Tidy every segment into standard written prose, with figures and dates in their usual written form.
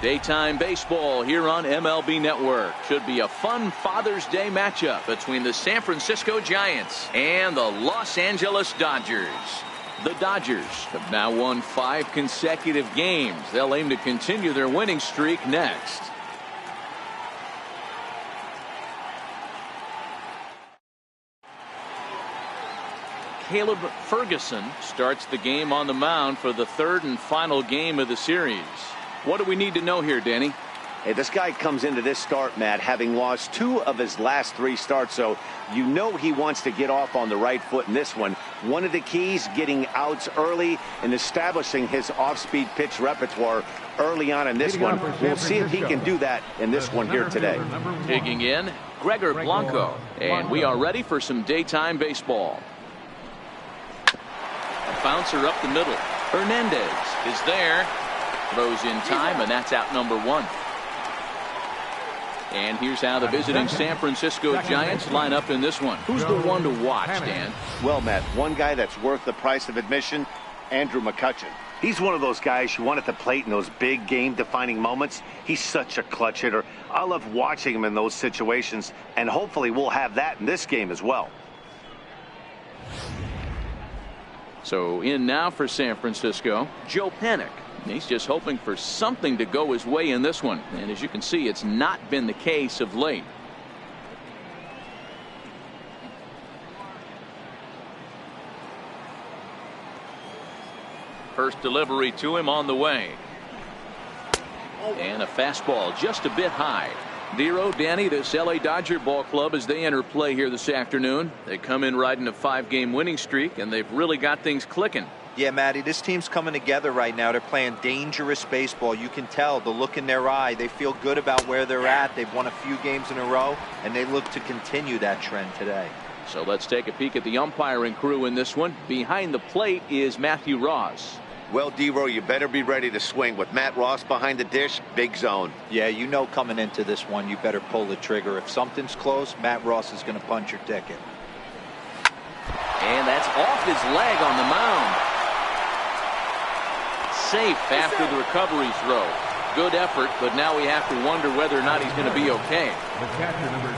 Daytime baseball here on MLB Network. Should be a fun Father's Day matchup between the San Francisco Giants and the Los Angeles Dodgers. The Dodgers have now won 5 consecutive games. They'll aim to continue their winning streak next. Caleb Ferguson starts the game on the mound for the 3rd and final game of the series. What do we need to know here, Danny? Hey, this guy comes into this start, Matt, having lost 2 of his last 3 starts, so you know he wants to get off on the right foot in this one. One of the keys, getting outs early and establishing his off-speed pitch repertoire early on in this one. We'll see if he can do that in this one here today. Digging in, Gregor Blanco, and we are ready for some daytime baseball. A bouncer up the middle. Hernandez is there. Throws in time, and that's out number 1. And here's how the visiting San Francisco Giants line up in this one. Who's the one to watch, Dan? Well, Matt, one guy that's worth the price of admission, Andrew McCutchen. He's one of those guys you want at the plate in those big game-defining moments. He's such a clutch hitter. I love watching him in those situations, and hopefully we'll have that in this game as well. So in now for San Francisco, Joe Panik. He's just hoping for something to go his way in this one. And as you can see, it's not been the case of late. First delivery to him on the way. And a fastball just a bit high. Dero, Danny, this LA Dodger ball club as they enter play here this afternoon. They come in riding a 5-game winning streak, and they've really got things clicking. Yeah, Matty, this team's coming together right now. They're playing dangerous baseball. You can tell the look in their eye. They feel good about where they're at. They've won a few games in a row, and they look to continue that trend today. So let's take a peek at the umpiring crew in this one. Behind the plate is Matthew Ross. Well, D-Row, you better be ready to swing. With Matt Ross behind the dish, big zone. Yeah, you know coming into this one, you better pull the trigger. If something's close, Matt Ross is going to punch your ticket. And that's off his leg on the mound. Safe after the recovery throw. Good effort, but now we have to wonder whether or not he's going to be okay.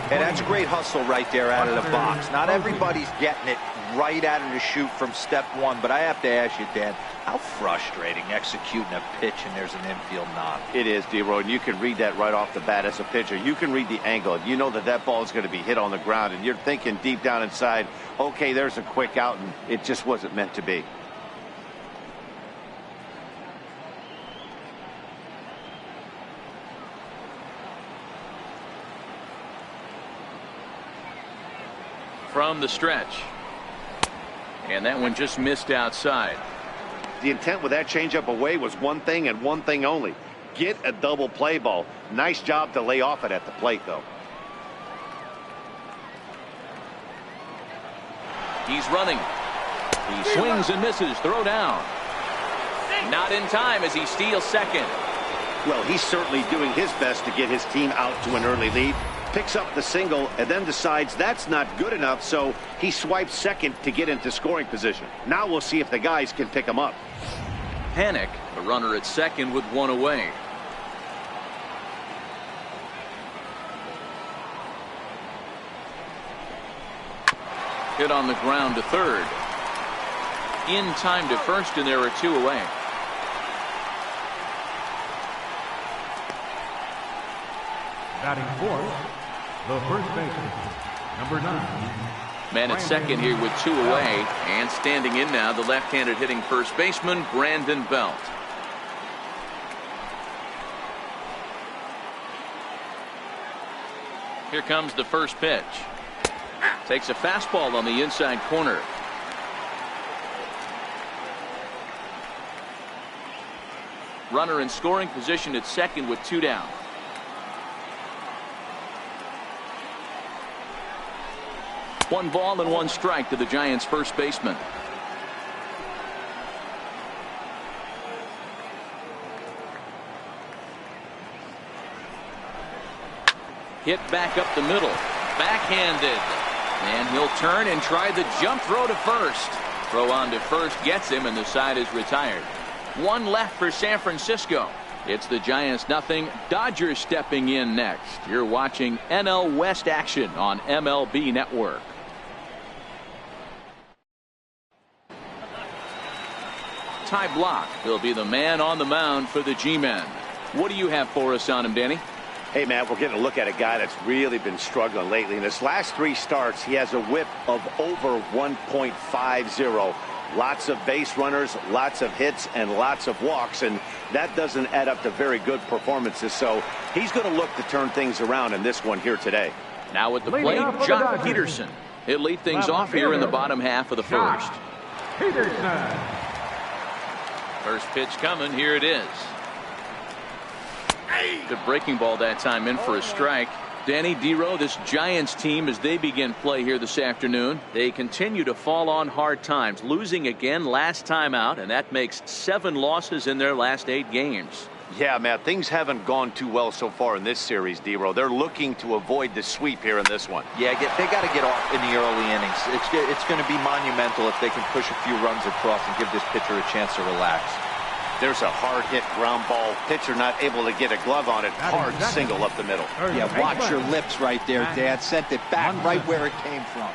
And that's great hustle right there out of the box. Not everybody's getting it right out of the chute from step 1, but I have to ask you, Dan, how frustrating executing a pitch and there's an infield knock. It is, D-Roy, and you can read that right off the bat as a pitcher. You can read the angle. You know that that ball is going to be hit on the ground, and you're thinking deep down inside, okay, there's a quick out, and it just wasn't meant to be. From the stretch. And that one just missed outside. The intent with that changeup away was one thing and one thing only. Get a double play ball. Nice job to lay off it at the plate, though. He's running. He swings and misses. Throw down. Not in time as he steals second. Well, he's certainly doing his best to get his team out to an early lead. Picks up the single and then decides that's not good enough, so he swipes second to get into scoring position. Now we'll see if the guys can pick him up. Panik, a runner at second with 1 away. Hit on the ground to third. In time to first, and there are 2 away. Batting fourth, the first baseman, number 9. Man at second here with 2 away, and standing in now, the left-handed hitting first baseman, Brandon Belt. Here comes the first pitch. Takes a fastball on the inside corner. Runner in scoring position at second with 2 down. One ball and 1 strike to the Giants' first baseman. Hit back up the middle. Backhanded. And he'll turn and try the jump throw to first. Throw on to first gets him, and the side is retired. 1 left for San Francisco. It's the Giants nothing. Dodgers stepping in next. You're watching NL West action on MLB Network. Ty Blach will be the man on the mound for the G-men. What do you have for us on him, Danny? Hey, man, we're getting a look at a guy that's really been struggling lately. In his last 3 starts, he has a whip of over 1.50. Lots of base runners, lots of hits, and lots of walks, and that doesn't add up to very good performances. So he's going to look to turn things around in this one here today. Now at the plate, John Peterson. He'll lead things off here in the bottom half of the first. Peterson. First pitch coming. Here it is. Good breaking ball that time, in for a strike. Danny Dero, this Giants team, as they begin play here this afternoon, they continue to fall on hard times, losing again last time out, and that makes 7 losses in their last 8 games. Yeah, man, things haven't gone too well so far in this series, Dero. They're looking to avoid the sweep here in this one. Yeah, they got to get off in the early innings. It's going to be monumental if they can push a few runs across and give this pitcher a chance to relax. There's a hard hit ground ball. Pitcher not able to get a glove on it. Hard single up the middle. Yeah, watch your lips right there, Dad. Sent it back right where it came from.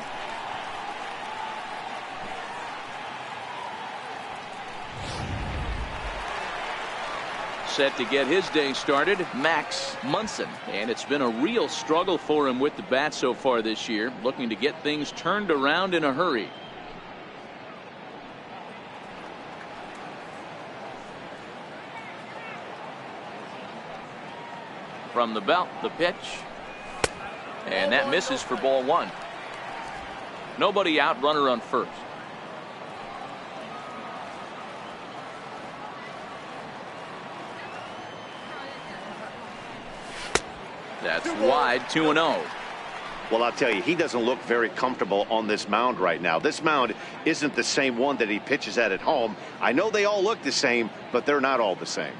Set to get his day started, Max Munson. And it's been a real struggle for him with the bat so far this year, looking to get things turned around in a hurry. From the belt, the pitch. And that misses for ball 1. Nobody out, runner on first. That's wide, 2-0. Well, I'll tell you, he doesn't look very comfortable on this mound right now. This mound isn't the same one that he pitches at home. I know they all look the same, but they're not all the same.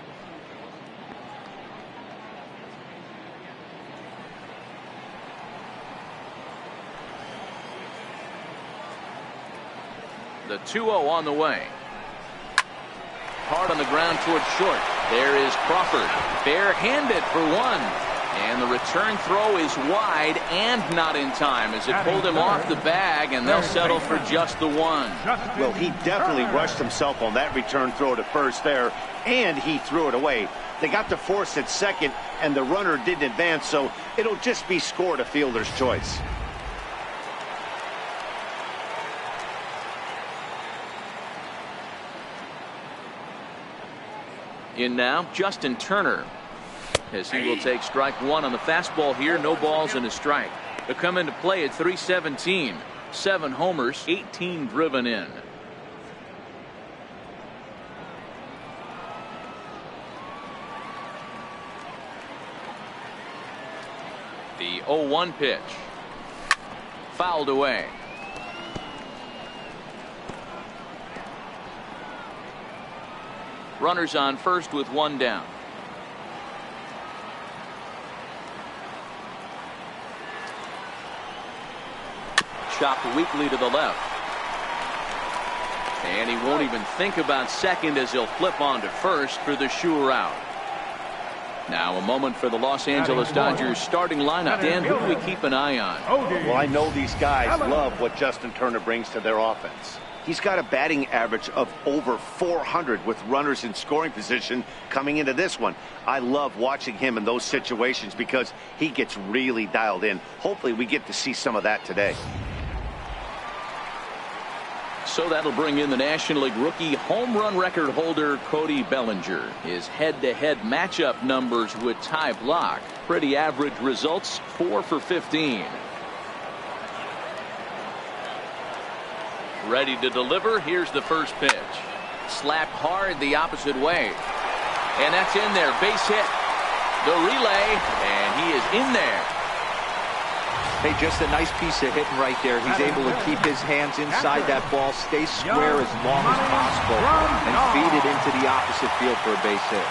The 2-0 on the way. Hard on the ground towards short. There is Crawford. Barehanded for 1. And the return throw is wide and not in time as it pulled him off the bag, and they'll settle for just the 1. Well, he definitely rushed himself on that return throw to first there, and he threw it away. They got to force at second, and the runner didn't advance, so it'll just be scored a fielder's choice. In now, Justin Turner, as he will take strike 1 on the fastball here. No balls and a strike. They'll come into play at 317. 7 homers, 18 driven in. The 0-1 pitch. Fouled away. Runners on first with 1 down. Chopped weakly to the left. And he won't even think about second as he'll flip on to first for the sure out. Now a moment for the Los Angeles Dodgers starting lineup. Dan, who do we keep an eye on? Well, I know these guys love what Justin Turner brings to their offense. He's got a batting average of over 400 with runners in scoring position coming into this one. I love watching him in those situations because he gets really dialed in. Hopefully we get to see some of that today. So that'll bring in the National League rookie home run record holder Cody Bellinger. His head-to-head matchup numbers with Ty Blach. Pretty average results, 4 for 15. Ready to deliver. Here's the first pitch. Slapped hard the opposite way. And that's in there. Base hit. The relay. And he is in there. Hey, just a nice piece of hitting right there. He's able to keep his hands inside that ball, stay square as long as possible, and feed it into the opposite field for a base hit.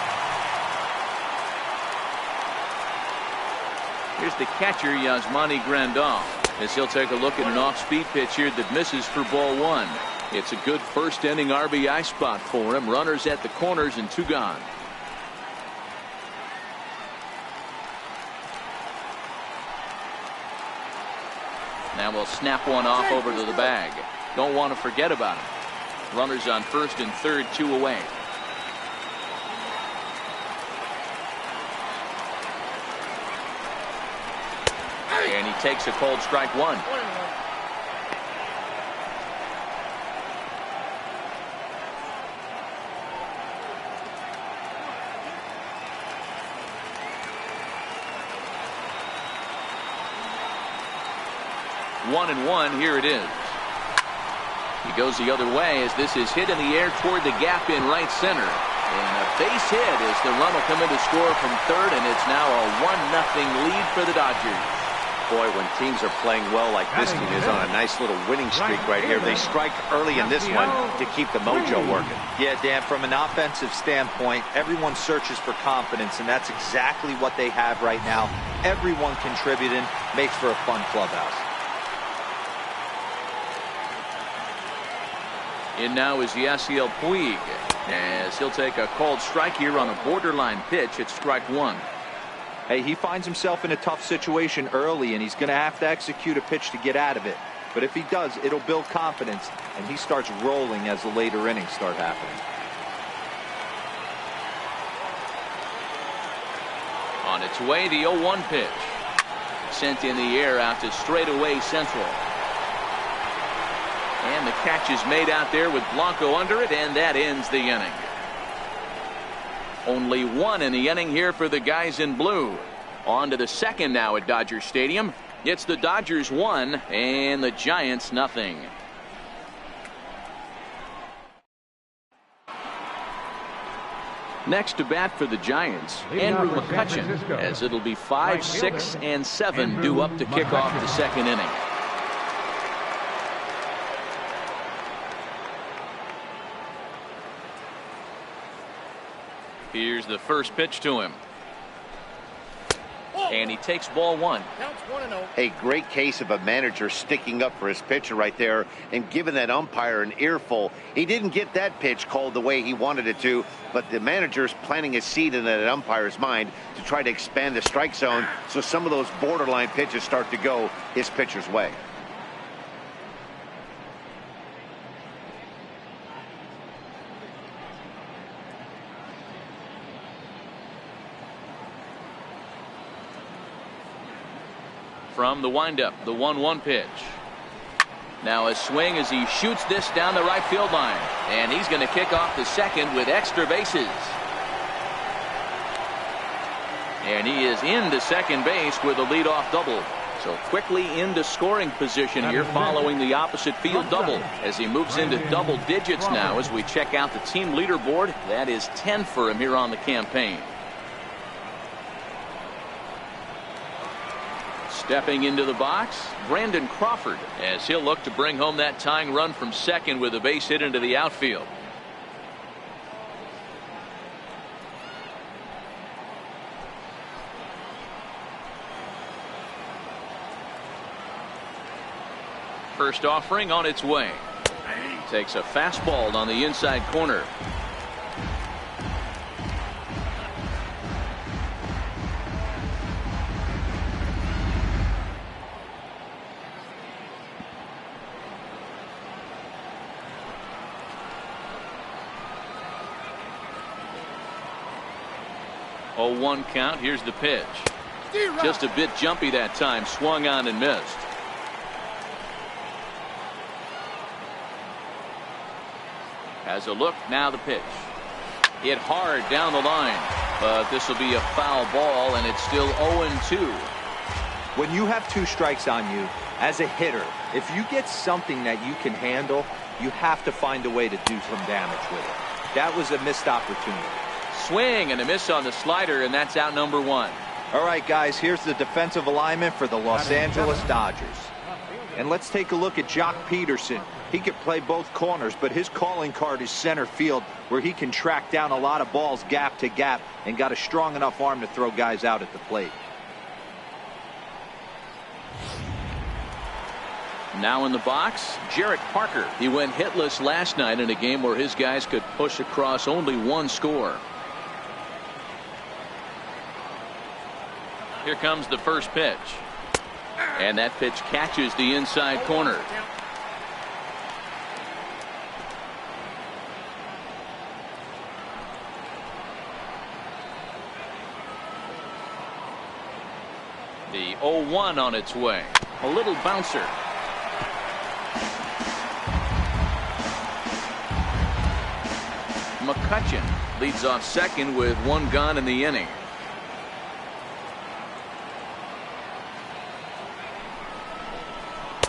Here's the catcher, Yasmani Grandal, as he'll take a look at an off-speed pitch here that misses for ball 1. It's a good first-inning RBI spot for him. Runners at the corners and 2 gone. Now we'll snap one off over to the bag. Don't want to forget about him. Runners on first and third, 2 away. And he takes a cold strike one. One and one. Here it is. He goes the other way as this is hit in the air toward the gap in right center. And a base hit as the run will come in to score from third, and it's now a 1-0 lead for the Dodgers. Boy, when teams are playing well like this team is on a nice little winning streak right here, they strike early in this one to keep the mojo working. Yeah, Dan, from an offensive standpoint, everyone searches for confidence, and that's exactly what they have right now. Everyone contributing makes for a fun clubhouse. In now is Yasiel Puig, as he'll take a called strike here on a borderline pitch at strike one. Hey, he finds himself in a tough situation early, and he's going to have to execute a pitch to get out of it. But if he does, it'll build confidence, and he starts rolling as the later innings start happening. On its way, the 0-1 pitch. Sent in the air out to straightaway central. And the catch is made out there with Blanco under it, and that ends the inning. Only one in the inning here for the guys in blue. On to the second now at Dodger Stadium. It's the Dodgers 1 and the Giants nothing. Next to bat for the Giants, Andrew McCutchen, as it'll be 5, 6, and 7 due up to kick off the second inning. Here's the first pitch to him. And he takes ball one. A great case of a manager sticking up for his pitcher right there and giving that umpire an earful. He didn't get that pitch called the way he wanted it to, but the manager's planting a seed in that umpire's mind to try to expand the strike zone so some of those borderline pitches start to go his pitcher's way. From the windup, the 1-1 pitch. Now a swing as he shoots this down the right field line. And he's going to kick off the second with extra bases. And he is into second base with a leadoff double. So quickly into scoring position here following the opposite field double as he moves into double digits now as we check out the team leaderboard. That is 10 for him here on the campaign. Stepping into the box, Brandon Crawford, as he'll look to bring home that tying run from second with a base hit into the outfield. First offering on its way. Takes a fastball on the inside corner. Oh, 1 count. Here's the pitch. Just a bit jumpy that time. Swung on and missed. Has a look. Now the pitch. Hit hard down the line. But this will be a foul ball, and it's still 0-2. When you have 2 strikes on you, as a hitter, if you get something that you can handle, you have to find a way to do some damage with it. That was a missed opportunity. Swing and a miss on the slider, and that's out number 1. All right, guys, here's the defensive alignment for the Los Angeles Dodgers. And let's take a look at Jock Peterson. He can play both corners, but his calling card is center field, where he can track down a lot of balls gap to gap and got a strong enough arm to throw guys out at the plate. Now in the box, Jarrett Parker. He went hitless last night in a game where his guys could push across only 1 score. Here comes the first pitch. And that pitch catches the inside corner. The 0-1 on its way. A little bouncer. McCutchen leads off second with one gone in the inning.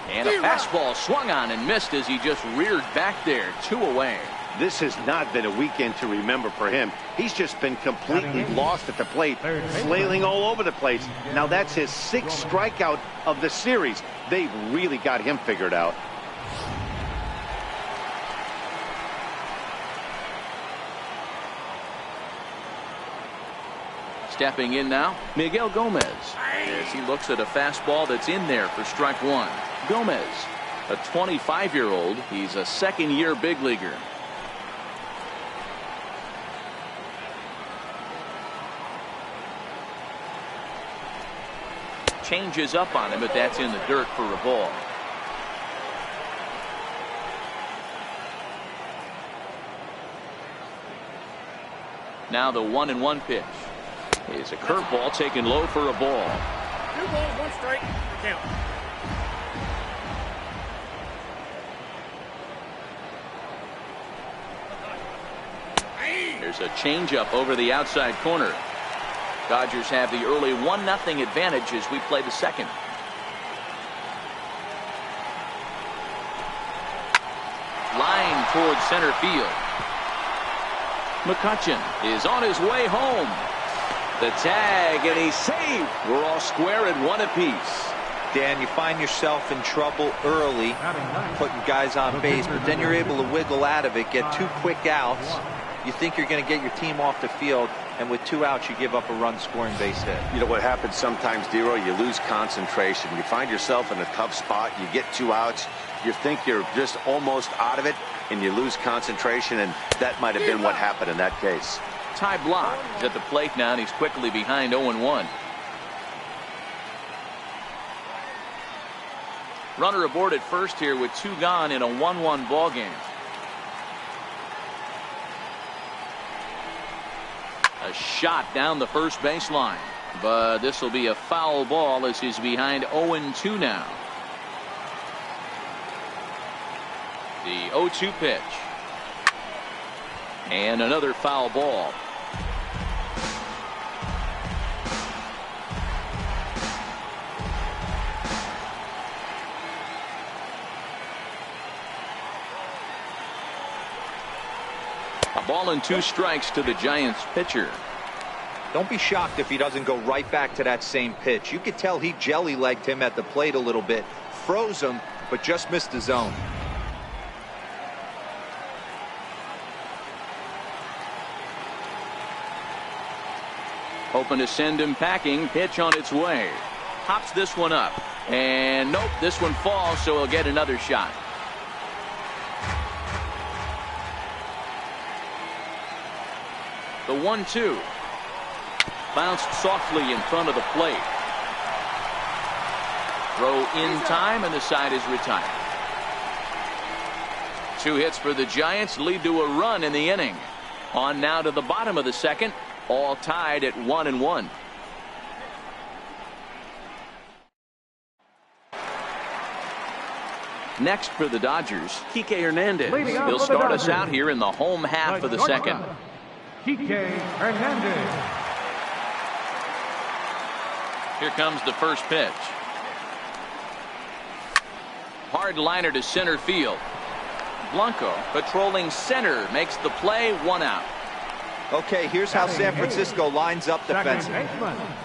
And a fastball swung on and missed as he just reared back there. 2 away. This has not been a weekend to remember for him. He's just been completely lost at the plate, flailing all over the place. Now that's his 6th strikeout of the series. They've really got him figured out. Stepping in now, Miguel Gomez, as he looks at a fastball that's in there for strike 1. Gomez, a 25-year-old. He's a second-year big leaguer. Changes up on him, but that's in the dirt for a ball. Now the 1-1 pitch. Is a curveball taken low for a ball. 2 balls, 1 strike. Count. There's a changeup over the outside corner. Dodgers have the early 1-0 advantage as we play the second. Line towards center field. McCutchen is on his way home. The tag, and he's saved. We're all square at 1 apiece. Dan, you find yourself in trouble early, putting guys on base, but then you're able to wiggle out of it, get 2 quick outs. You think you're going to get your team off the field, and with 2 outs, you give up a run-scoring base hit. You know what happens sometimes, Dero? You lose concentration. You find yourself in a tough spot. You get 2 outs. You think you're just almost out of it, and you lose concentration, and that might have been what happened in that case. Ty Blach is at the plate now, and he's quickly behind 0-1. Runner aboard at first here with 2 gone in a 1-1 ball game. A shot down the first baseline, but this will be a foul ball as he's behind 0-2 now. The 0-2 pitch. And another foul ball. A ball and 2 strikes to the Giants pitcher. Don't be shocked if he doesn't go right back to that same pitch. You could tell he jelly-legged him at the plate a little bit, froze him, but just missed the zone. Hoping to send him packing. Pitch on its way. Pops this one up. And nope, this one falls, so he'll get another shot. The 1-2. Bounced softly in front of the plate. Throw in time, and the side is retired. 2 hits for the Giants lead to a run in the inning. On now to the bottom of the second. All tied at 1-1. Next for the Dodgers, Kike Hernandez. He'll start us out here in the home half of the second. Kike Hernandez. Here comes the first pitch. Hard liner to center field. Blanco patrolling center makes the play. 1 out. Okay, here's how San Francisco lines up defensively.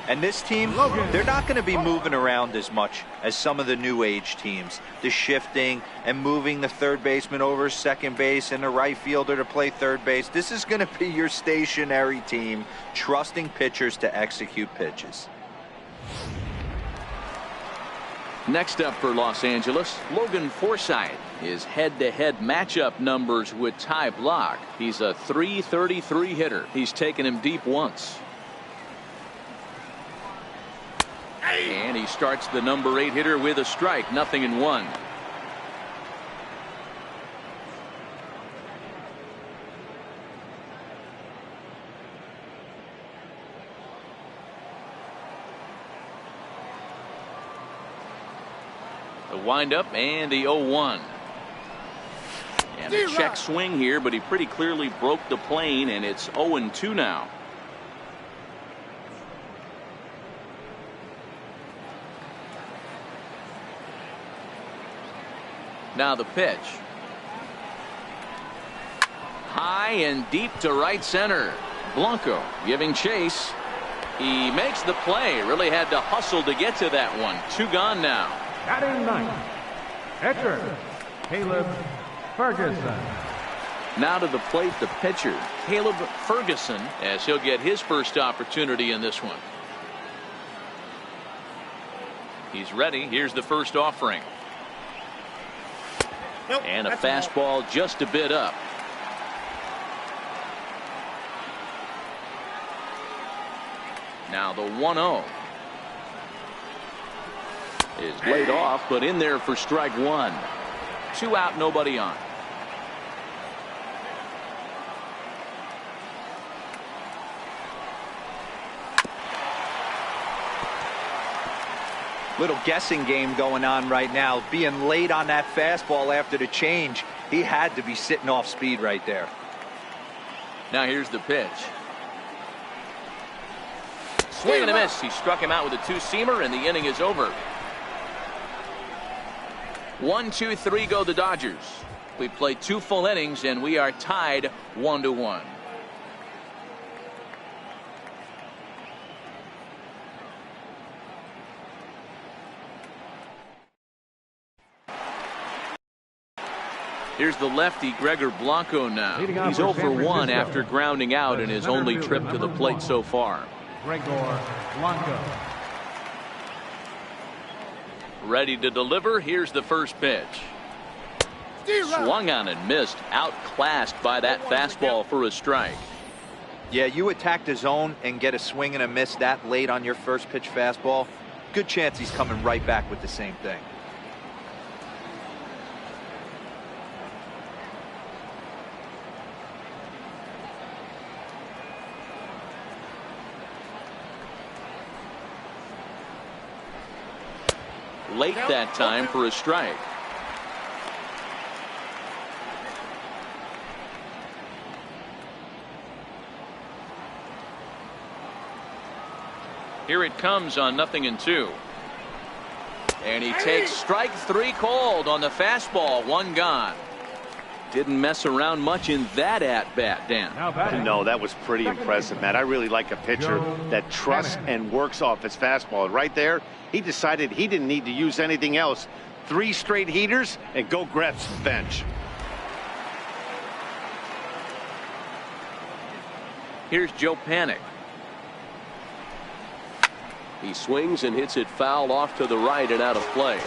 And this team, they're not going to be moving around as much as some of the new age teams. The shifting and moving the third baseman over second base and the right fielder to play third base. This is going to be your stationary team, trusting pitchers to execute pitches. Next up for Los Angeles, Logan Forsythe. His head-to-head matchup numbers with Ty Blach. He's a .333 hitter. He's taken him deep once. And he starts the number 8 hitter with a strike, 0-1. The windup and the 0-1. And a check swing here, but he pretty clearly broke the plane, and it's 0-2 now. Now the pitch. High and deep to right center. Blanco giving chase. He makes the play. Really had to hustle to get to that one. 2 gone now. Batting ninth, pitcher, Caleb Ferguson. Now to the plate, the pitcher, Caleb Ferguson, as he'll get his first opportunity in this one. He's ready. Here's the first offering. Nope, and a that's fastball just a bit up. Now the 1-0 is laid off, but in there for strike 1. 2 out, nobody on. Little guessing game going on right now. Being late on that fastball after the change. He had to be sitting off speed right there. Now here's the pitch. Swing and a miss. He struck him out with a 2-seamer, and the inning is over. 1, 2, 3 go the Dodgers. We played 2 full innings, and we are tied 1-1. Here's the lefty, Gregor Blanco now. He's 0 for 1 after grounding out in his only trip to the plate so far. Gregor Blanco. Ready to deliver. Here's the first pitch. Swung on and missed. Outclassed by that fastball for a strike. Yeah, you attack the zone and get a swing and a miss that late on your first pitch fastball. Good chance he's coming right back with the same thing. Late that time for a strike. Here it comes on 0-2. And he takes strike 3 called on the fastball. 1 gone. Didn't mess around much in that at-bat, Dan. No, that was pretty impressive, Matt. I really like a pitcher that trusts and works off his fastball. Right there, he decided he didn't need to use anything else. 3 straight heaters and go grab some bench. Here's Joe Panic. He swings and hits it foul off to the right and out of play.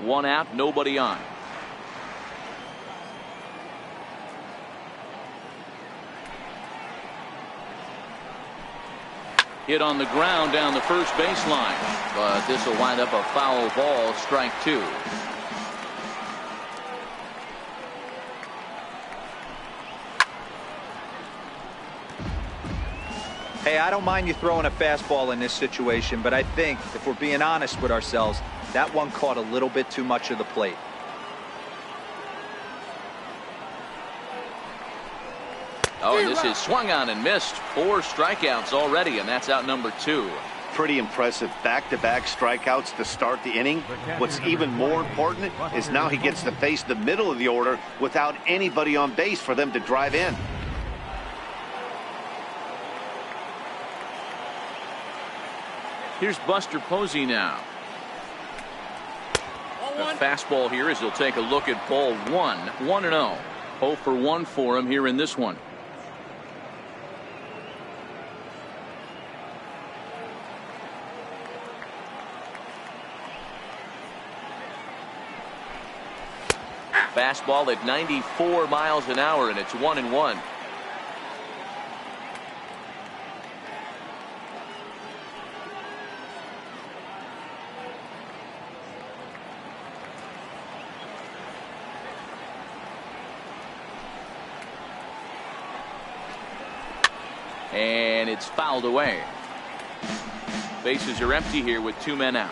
One out, nobody on. Hit on the ground down the first baseline, but this will wind up a foul ball, strike 2. Hey, I don't mind you throwing a fastball in this situation, but I think if we're being honest with ourselves, that one caught a little bit too much of the plate. Oh, and this is swung on and missed. 4 strikeouts already, and that's out number 2. Pretty impressive back-to-back strikeouts to start the inning. What's even more important is now he gets to face the middle of the order without anybody on base for them to drive in. Here's Buster Posey now. The fastball here as he'll take a look at ball 1. 1-0. 0 for 1 for him here in this one. Fastball at 94 miles an hour, and it's 1-1. And it's fouled away. Bases are empty here with 2 men out.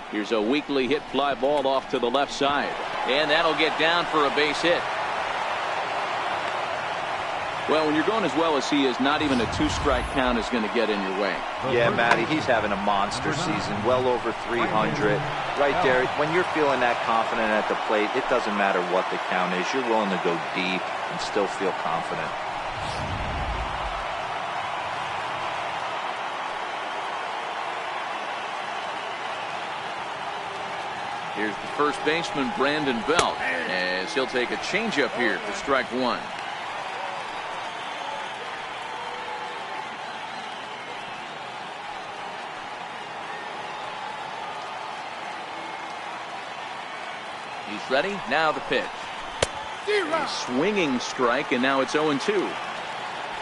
Here's a weakly hit fly ball off to the left side. And that'll get down for a base hit. Well, when you're going as well as he is, not even a 2-strike count is going to get in your way. Yeah, Matty, he's having a monster season, well over 300. Right there, when you're feeling that confident at the plate, it doesn't matter what the count is. You're willing to go deep and still feel confident. Here's the first baseman, Brandon Belt, as he'll take a changeup here for strike 1. He's ready. Now the pitch. A swinging strike, and now it's 0-2.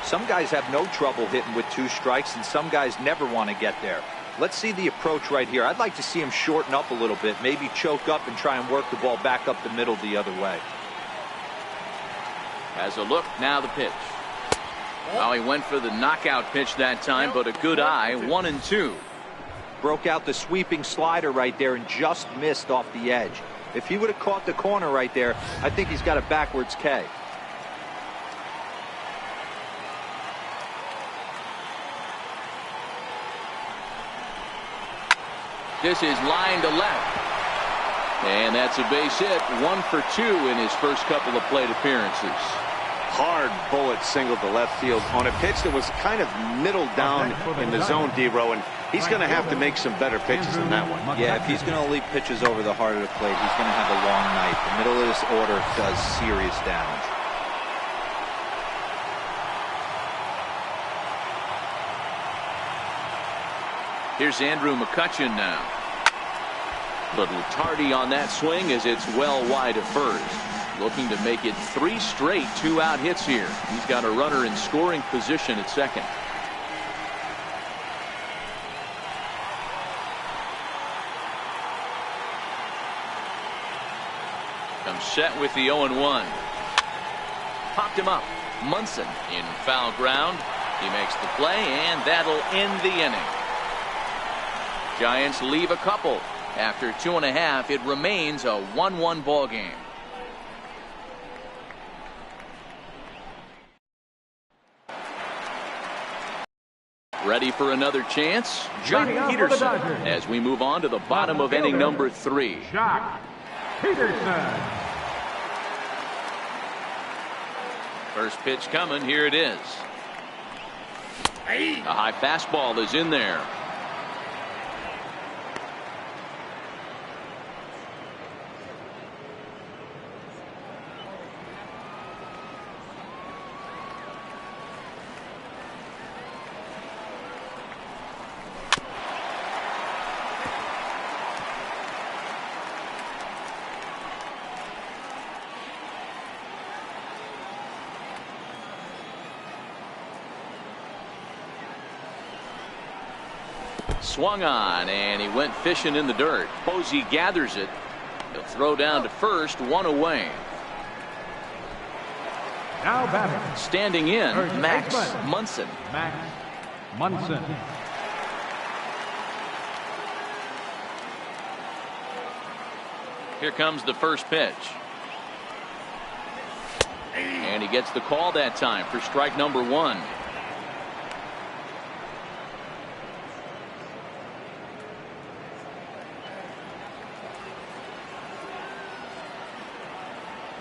Some guys have no trouble hitting with 2 strikes, and some guys never want to get there. Let's see the approach right here. I'd like to see him shorten up a little bit, maybe choke up and try and work the ball back up the middle the other way. Has a look. Now the pitch. Well, he went for the knockout pitch that time, but a good eye. 1-2. Broke out the sweeping slider right there and just missed off the edge. If he would have caught the corner right there, I think he's got a backwards K. This is line to left. And that's a base hit. 1 for 2 in his first couple of plate appearances. Hard bullet single to left field on a pitch that was kind of middle down in the zone, D-Row, and he's going to have to make some better pitches than that one. Yeah, if he's going to leave pitches over the heart of the plate, he's going to have a long night. The middle of this order does serious damage. Here's Andrew McCutchen now. Little tardy on that swing as it's well wide of first. Looking to make it 3 straight 2-out hits here. He's got a runner in scoring position at second. Comes set with the 0-1. Popped him up. Munson in foul ground. He makes the play, and that'll end the inning. Giants leave a couple. After 2.5, it remains a 1-1 ball game. Ready for another chance? Johnny Peterson as we move on to the bottom of inning number 3. Jock Peterson. First pitch coming. Here it is. A high fastball is in there. Swung on, and he went fishing in the dirt. Posey gathers it. He'll throw down to first, 1 away. Now batting. Standing in, Max Munson. Max Munson. Here comes the first pitch. And he gets the call that time for strike number 1.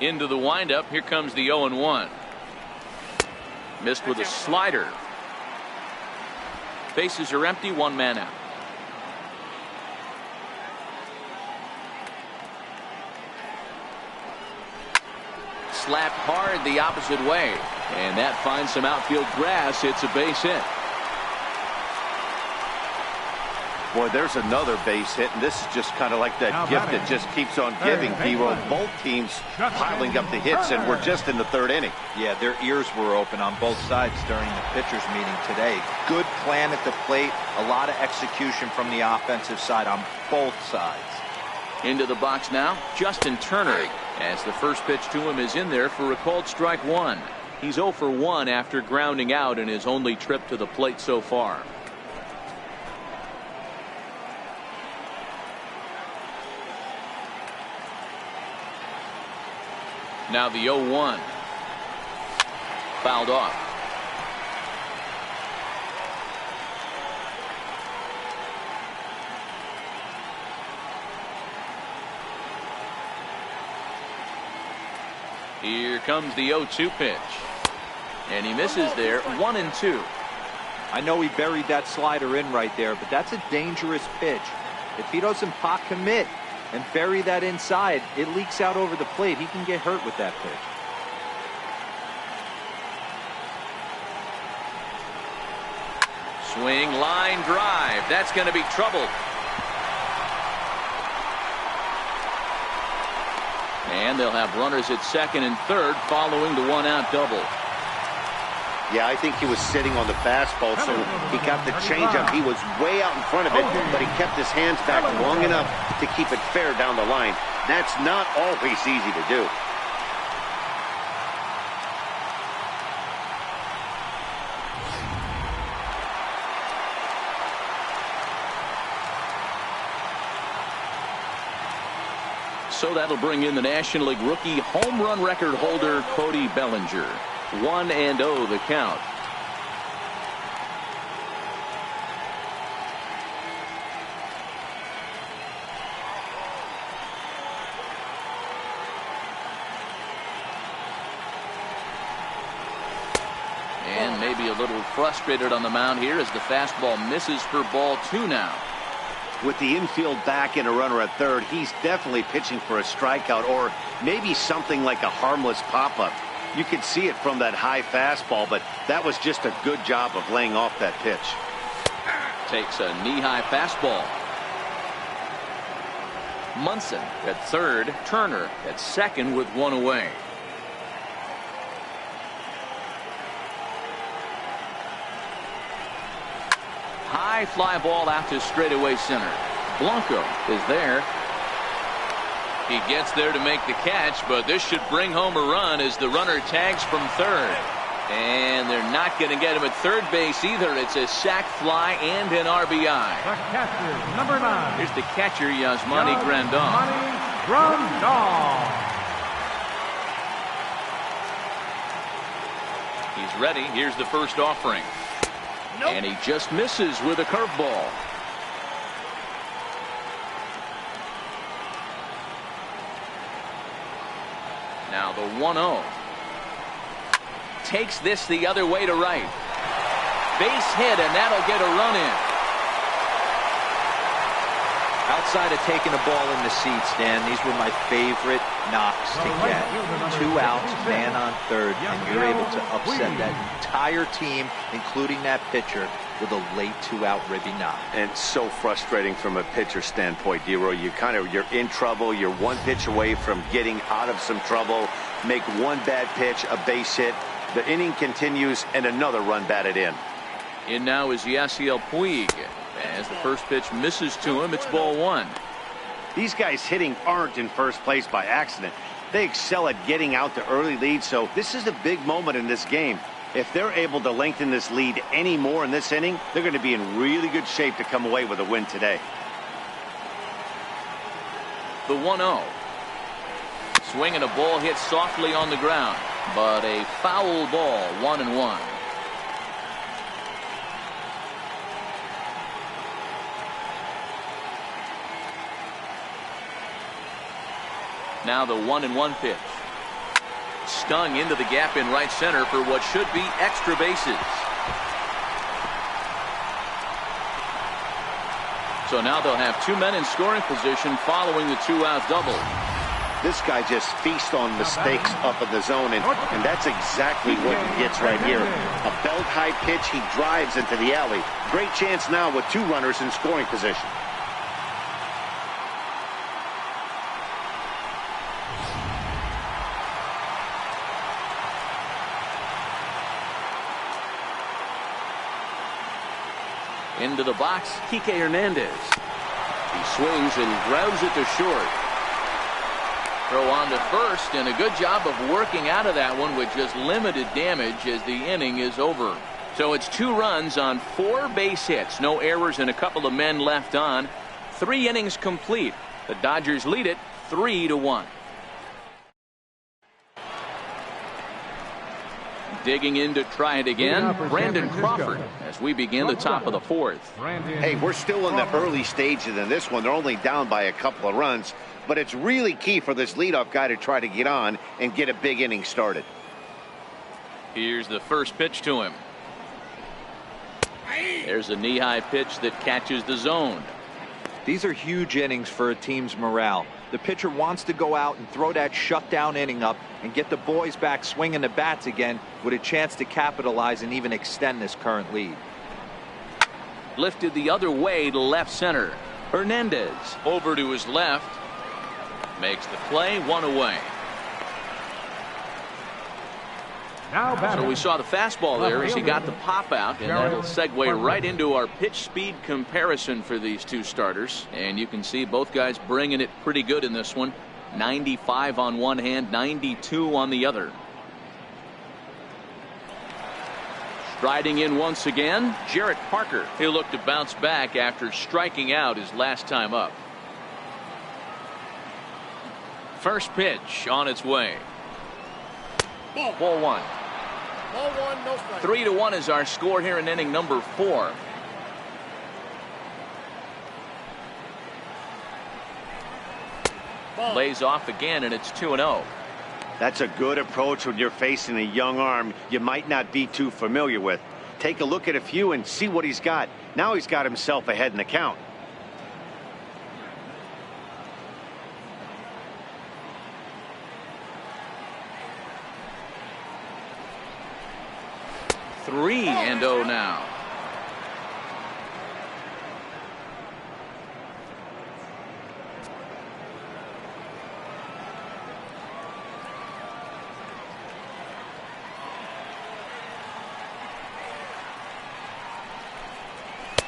Into the windup. Here comes the 0-1. Missed with a slider. Bases are empty. 1 man out. Slapped hard the opposite way, and that finds some outfield grass. It's a base hit. Boy, there's another base hit, and this is just kind of like that Now gift batting. that just keeps on giving, D-Roll. Both teams piling up the hits, and we're just in the third inning. Yeah, their ears were open on both sides during the pitchers meeting today. Good plan at the plate, a lot of execution from the offensive side on both sides. Into the box now, Justin Turner, as the first pitch to him is in there for a called strike one. He's 0 for 1 after grounding out in his only trip to the plate so far. Now the 0-1. Fouled off. Here comes the 0-2 pitch. And he misses there, 1-2. I know he buried that slider in right there, but that's a dangerous pitch. If he doesn't pot commit and bury that inside, it leaks out over the plate. He can get hurt with that pitch. Swing, line drive. That's going to be trouble. And they'll have runners at second and third following the one-out double. Yeah, I think he was sitting on the fastball, so he got the changeup. He was way out in front of it, but he kept his hands back long enough to keep it fair down the line. That's not always easy to do. So that'll bring in the National League rookie home run record holder Cody Bellinger. 1-0 the count. And maybe a little frustrated on the mound here as the fastball misses for ball 2 now. With the infield back and a runner at third, he's definitely pitching for a strikeout or maybe something like a harmless pop-up. You could see it from that high fastball, but that was just a good job of laying off that pitch. Takes a knee-high fastball. Munson at third, Turner at second with one away. High fly ball out to straightaway center. Blanco is there. He gets there to make the catch, but this should bring home a run as the runner tags from third. And they're not going to get him at third base either. It's a sac fly and an RBI. The catcher, number 9. Here's the catcher, Yasmani Grandal. He's ready. Here's the first offering. Nope. And he just misses with a curveball. Now the 1-0. Takes this the other way to right. Base hit, and that'll get a run in. Outside of taking the ball in the seats, Dan, these were my favorite knocks to get. 2 outs, man on third, and you're able to upset that entire team, including that pitcher, with a late 2-out ribby knock. And so frustrating from a pitcher standpoint, D-Roy. You're in trouble. You're one pitch away from getting out of some trouble. Make one bad pitch, a base hit. The inning continues, and another run batted in. In now is Yasiel Puig. As the first pitch misses to him, it's ball 1. These guys hitting aren't in first place by accident. They excel at getting out to early leads, so this is a big moment in this game. If they're able to lengthen this lead any more in this inning, they're going to be in really good shape to come away with a win today. The 1-0. Swing and a ball hit softly on the ground, but a foul ball, 1-1. Now the 1-1 pitch. Stung into the gap in right center for what should be extra bases. So now they'll have 2 men in scoring position following the 2-out double. This guy just feasts on mistakes up in the zone, and that's exactly what he gets right here. A belt-high pitch, he drives into the alley. Great chance now with 2 runners in scoring position. Into the box, Kike Hernandez. He swings and grounds it to short. Throw on to first, and a good job of working out of that one with just limited damage as the inning is over. So it's 2 runs on 4 base hits. No errors and a couple of men left on. 3 innings complete. The Dodgers lead it 3-1. Digging in to try it again, Brandon Crawford, as we begin the top of the 4th. Hey, we're still in the early stages in this one. They're only down by a couple of runs, but it's really key for this leadoff guy to try to get on and get a big inning started. Here's the first pitch to him. There's a knee-high pitch that catches the zone. These are huge innings for a team's morale. The pitcher wants to go out and throw that shutdown inning up and get the boys back swinging the bats again with a chance to capitalize and even extend this current lead. Lifted the other way to left center. Hernandez over to his left. Makes the play, 1 away. So we saw the fastball there as he got the pop out, and that'll segue right into our pitch speed comparison for these 2 starters. And you can see both guys bringing it pretty good in this one. 95 on one hand, 92 on the other. Striding in once again, Jarrett Parker. He'll look to bounce back after striking out his last time up. First pitch on its way. Ball 1. Ball 1, no strike. 3-1 is our score here in inning number 4. Lays off again, and it's 2-0. That's a good approach when you're facing a young arm you might not be too familiar with. Take a look at a few and see what he's got. Now he's got himself ahead in the count. Three and 0 now.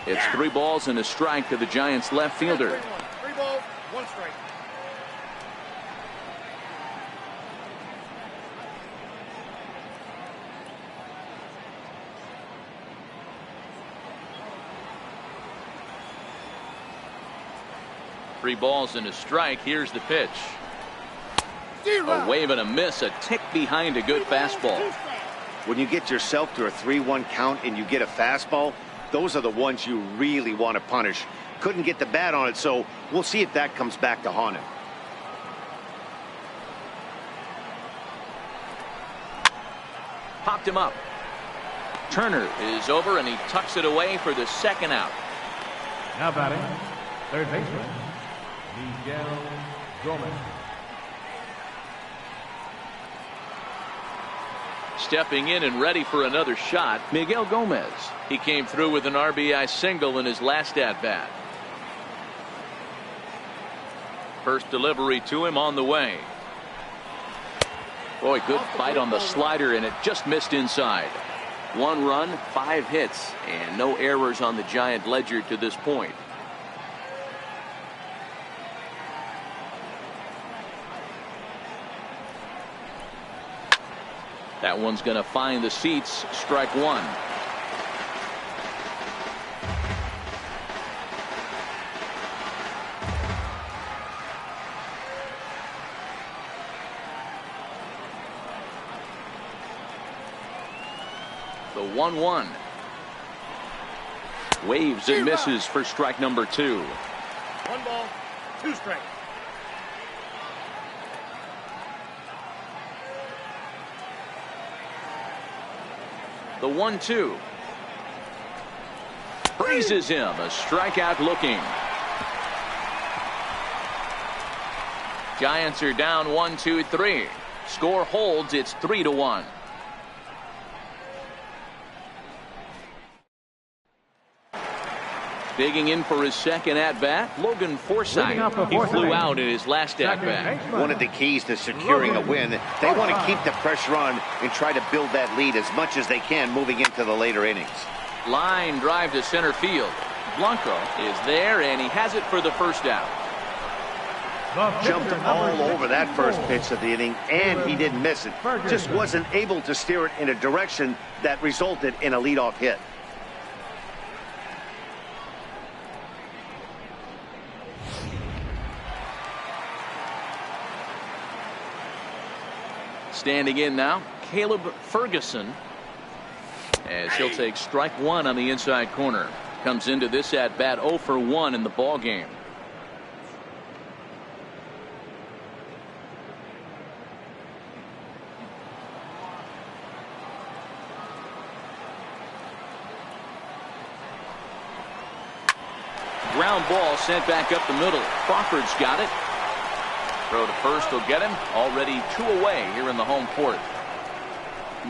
It's 3 balls and a strike to the Giants left fielder. 3 balls, 1 strike. Three balls and a strike. Here's the pitch. A wave and a miss, a tick behind a good fastball. When you get yourself to a 3-1 count and you get a fastball, those are the ones you really want to punish. Couldn't get the bat on it, so we'll see if that comes back to haunt him. Popped him up. Turner is over, and he tucks it away for the second out. Now batting, third baseman, Miguel Gomez. Stepping in and ready for another shot, Miguel Gomez. He came through with an RBI single in his last at-bat. First delivery to him on the way. Boy, good fight on the slider, and it just missed inside. 1 run, 5 hits, and no errors on the Giant ledger to this point. That one's going to find the seats. Strike 1. The 1-1. Waves and misses for strike number 2. 1 ball, 2 strikes. The 1-2. Freezes him. A strikeout looking. Giants are down 1-2-3. Score holds. It's 3-1. Digging in for his second at-bat, Logan Forsythe. He flew out in his last at-bat. One of the keys to securing a win, they want to keep the pressure on and try to build that lead as much as they can moving into the later innings. Line drive to center field. Blanco is there, and he has it for the first out. Jumped all over that first pitch of the inning, and he didn't miss it. Just wasn't able to steer it in a direction that resulted in a leadoff hit. Standing in now, Caleb Ferguson, as he'll take strike one on the inside corner. Comes into this at bat 0 for 1 in the ball game. Ground ball sent back up the middle. Crawford's got it. Throw to first will get him. Already 2 away here in the home fourth.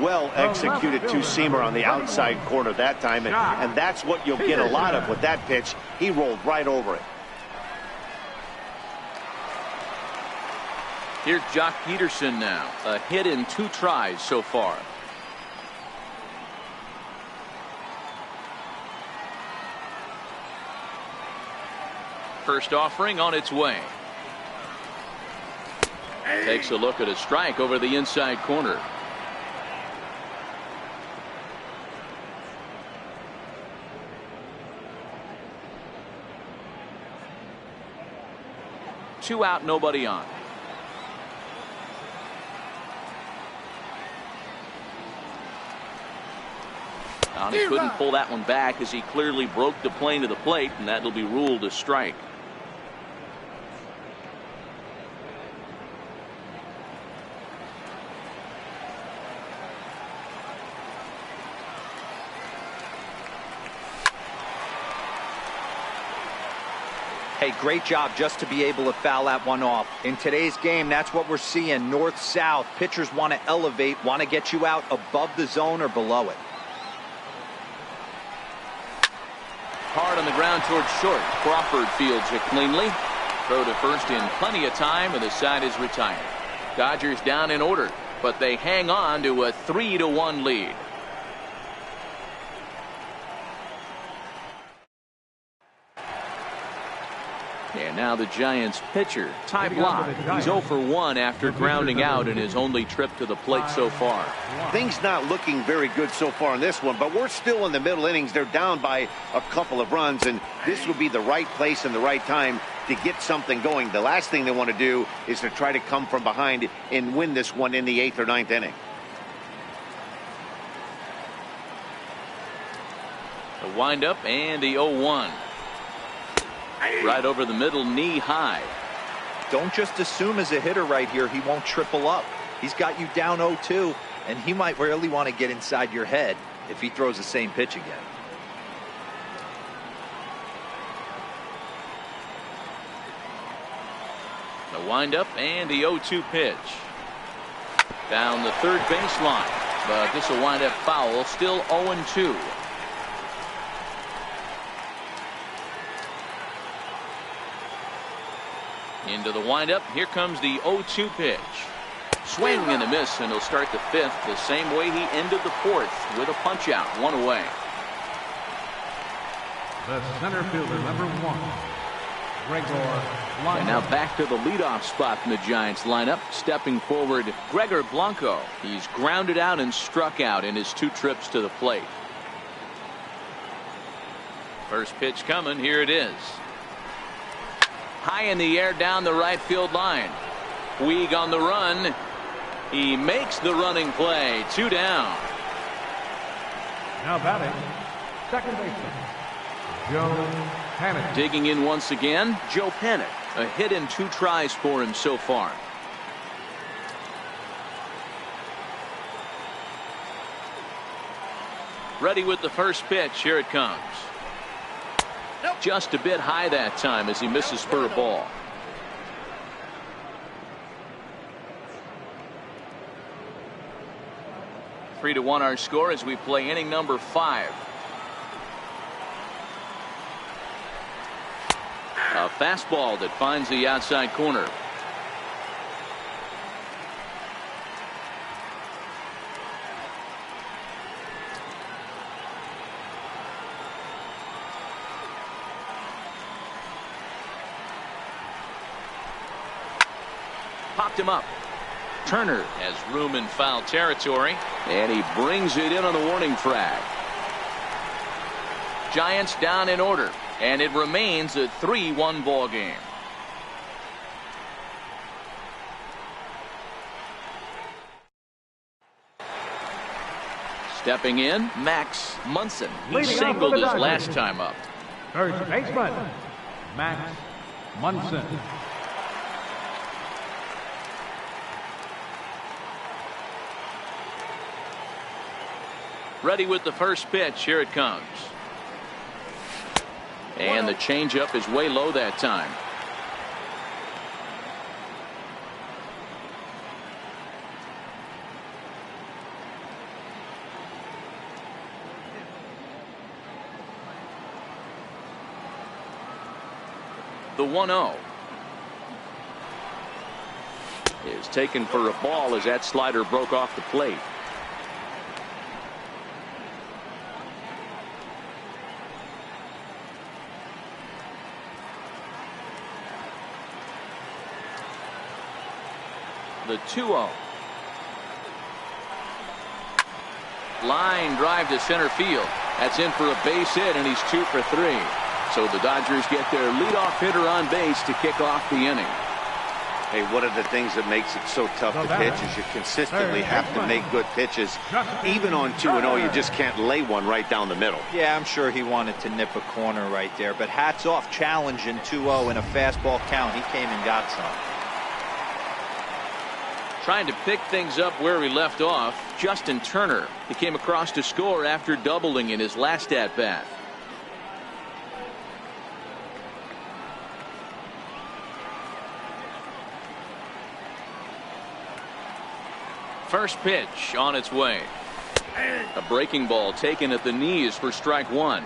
Well executed two-seamer on the outside corner that time, and that's what you'll get a lot of with that pitch. He rolled right over it. Here's Jock Peterson now. A hit in 2 tries so far. First offering on its way. Takes a look at a strike over the inside corner. Two out, nobody on. He couldn't pull that one back as he clearly broke the plane to the plate, and that'll be ruled a strike. Hey, great job just to be able to foul that one off. In today's game, that's what we're seeing. North-south. Pitchers want to elevate, want to get you out above the zone or below it. Hard on the ground towards short. Crawford fields it cleanly. Throw to first in plenty of time, and the side is retired. Dodgers down in order, but they hang on to a 3-1 lead. And now the Giants pitcher, Ty Blach. He's 0 for 1 after grounding out in his only trip to the plate so far. Things not looking very good so far in this one, but we're still in the middle innings. They're down by a couple of runs, and this would be the right place and the right time to get something going. The last thing they want to do is to try to come from behind and win this one in the 8th or 9th inning. The windup and the 0-1. Right over the middle, knee high. Don't just assume as a hitter right here he won't triple up. He's got you down 0-2, and he might really want to get inside your head if he throws the same pitch again. The windup and the 0-2 pitch. Down the third baseline, but this will wind up foul. Still 0-2. Into the windup. Here comes the 0-2 pitch. Swing and a miss, and he'll start the 5th the same way he ended the 4th with a punch out, 1 away. The center fielder, number 1, Gregor. And now back to the leadoff spot in the Giants lineup. Stepping forward, Gregor Blanco. He's grounded out and struck out in his 2 trips to the plate. First pitch coming. Here it is. High in the air down the right field line. Puig on the run. He makes the running play. 2 down. Now batting, second baseman, Joe Panik. Digging in once again, Joe Panik. A hit in 2 tries for him so far. Ready with the first pitch. Here it comes. Just a bit high that time as he misses for a ball. 3-1 our score as we play inning number 5. A fastball that finds the outside corner. Popped him up. Turner has room in foul territory, and he brings it in on the warning track. Giants down in order, and it remains a 3-1 ball game. Stepping in, Max Munson. He singled his last time up. First baseman, Max Munson. Ready with the first pitch. Here it comes. And the changeup is way low that time. The 1-0 is taken for a ball as that slider broke off the plate. The 2-0. Line drive to center field. That's in for a base hit, and he's 2 for 3. So the Dodgers get their leadoff hitter on base to kick off the inning. Hey, one of the things that makes it so tough to pitch is you consistently have to make good pitches. Even on 2-0, you just can't lay one right down the middle. Yeah, I'm sure he wanted to nip a corner right there, but hats off, challenging 2-0 in a fastball count. He came and got some. Trying to pick things up where we left off, Justin Turner. He came across to score after doubling in his last at-bat. First pitch on its way. A breaking ball taken at the knees for strike 1.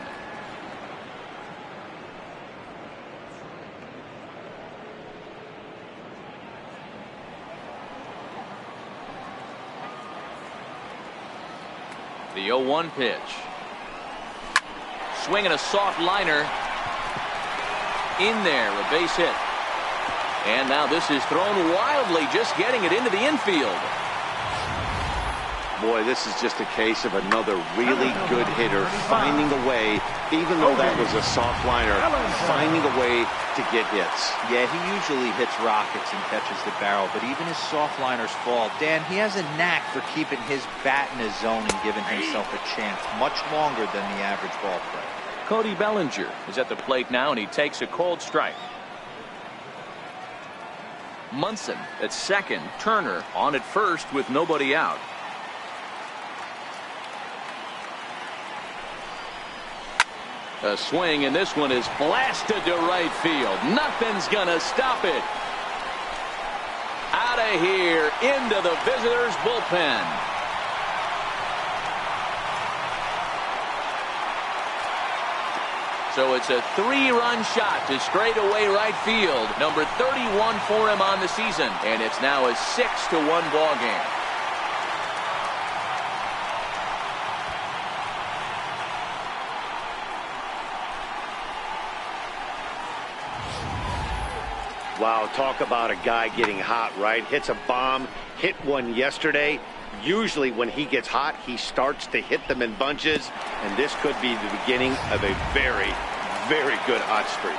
The 0-1 pitch. Swinging a soft liner. In there, a base hit. And now this is thrown wildly, just getting it into the infield. Boy, this is just a case of another really good hitter finding a way, even though that was a soft liner, finding a way to get hits. Yeah, he usually hits rockets and catches the barrel, but even his soft liners fall. Dan, he has a knack for keeping his bat in his zone and giving himself a chance much longer than the average ball player. Cody Bellinger is at the plate now, and he takes a cold strike. Munson at second, Turner on at first with nobody out. A swing, and this one is blasted to right field. Nothing's gonna stop it. Out of here, into the visitors' bullpen. So it's a 3-run shot to straightaway right field. Number 31 for him on the season, and it's now a 6-1 ball game. Wow, talk about a guy getting hot, right? Hits a bomb, hit one yesterday. Usually when he gets hot, he starts to hit them in bunches, and this could be the beginning of a very, very good hot streak.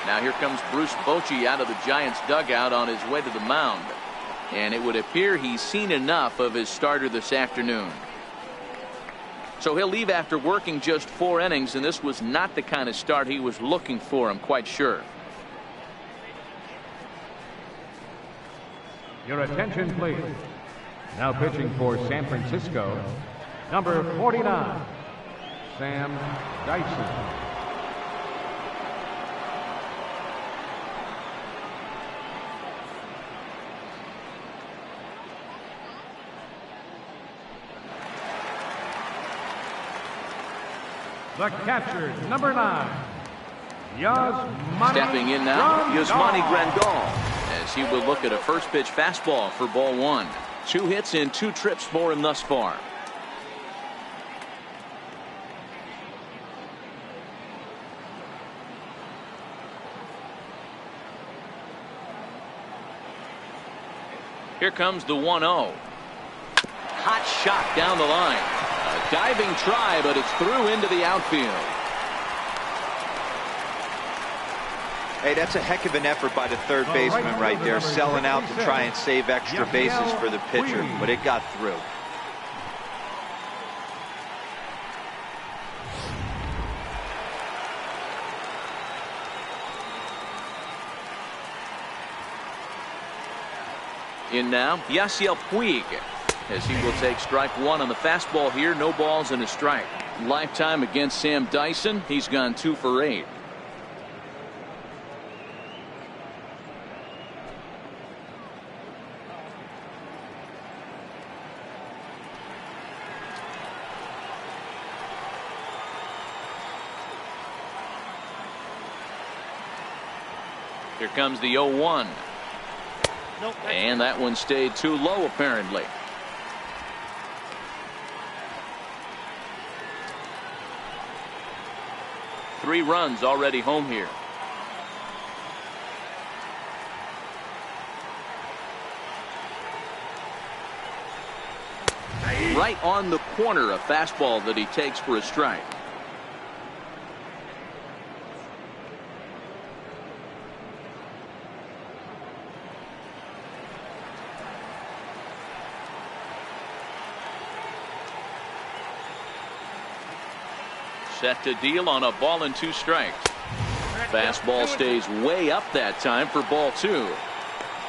Now here comes Bruce Bochy out of the Giants dugout on his way to the mound. And it would appear he's seen enough of his starter this afternoon. So he'll leave after working just 4 innings, and this was not the kind of start he was looking for, I'm quite sure. Your attention, please. Now pitching for San Francisco, number 49, Sam Dyson. The catcher, number 9, Yasmani. Stepping in now, Yasmani Grandal. Grandal, as he will look at a first pitch fastball for ball 1. 2 hits and 2 trips for him thus far. Here comes the 1-0. Hot shot down the line. A diving try, but it's through into the outfield. Hey, that's a heck of an effort by the third baseman right there, selling out to try and save extra bases for the pitcher, but it got through. In now, Yasiel Puig, as he will take strike 1 on the fastball here. No balls and a strike. Lifetime against Sam Dyson. He's gone 2 for 8. Here comes the 0-1. And that one stayed too low, apparently. Three runs already home here. Right on the corner, a fastball that he takes for a strike. Set to deal on a ball and 2 strikes. Fastball stays way up that time for ball 2.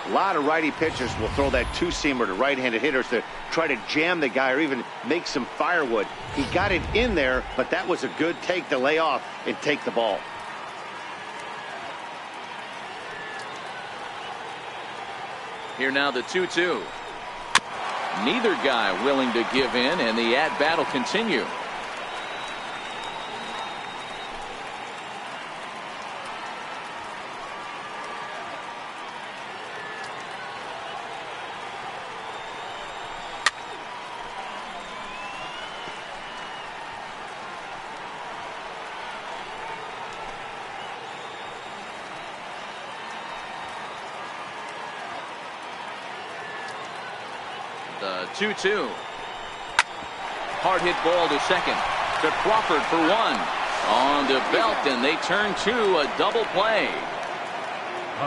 A lot of righty pitchers will throw that 2-seamer to right-handed hitters to try to jam the guy or even make some firewood. He got it in there, but that was a good take to lay off and take the ball. Here now the 2-2. Neither guy willing to give in, and the at-bat will continue. The 2-2. Hard hit ball to second. To Crawford for 1. On to Belt, and they turn to a double play.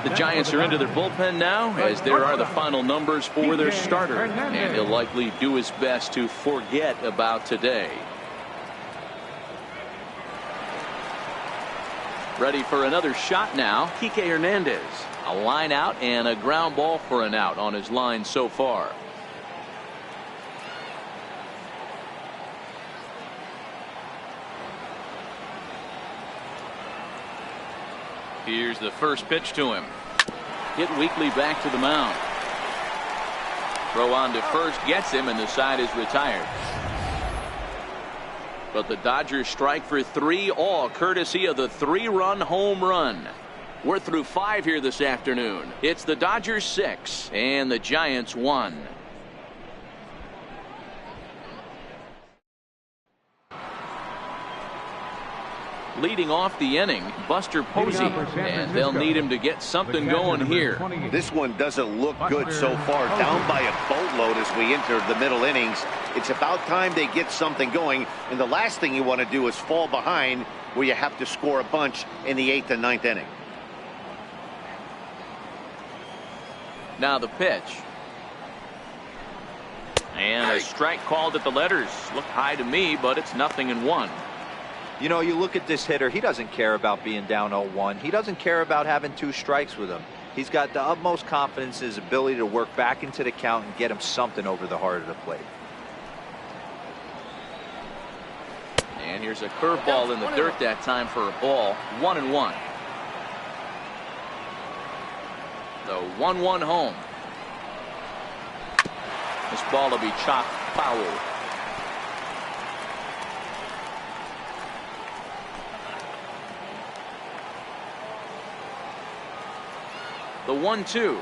The Giants are into their bullpen now, as there are the final numbers for their starter. And he'll likely do his best to forget about today. Ready for another shot now, Kike Hernandez. A line out and a ground ball for an out on his line so far. Here's the first pitch to him. Hit weakly back to the mound. Throw on to first gets him, and the side is retired. But the Dodgers strike for 3, all courtesy of the 3-run home run. We're through 5 here this afternoon. It's the Dodgers 6 and the Giants 1. Leading off the inning, Buster Posey, and they'll need him to get something going here. This one doesn't look good so far. Down by a boatload as we enter the middle innings. It's about time they get something going, and the last thing you want to do is fall behind where you have to score a bunch in the 8th and 9th inning. Now the pitch. And a strike called at the letters. Looked high to me, but it's 0-1. You know, you look at this hitter, he doesn't care about being down 0-1. He doesn't care about having 2 strikes with him. He's got the utmost confidence in his ability to work back into the count and get him something over the heart of the plate. And here's a curveball in the dirt that time for a ball. 1-1. The 1-1 home. This ball will be chopped foul. The 1-2.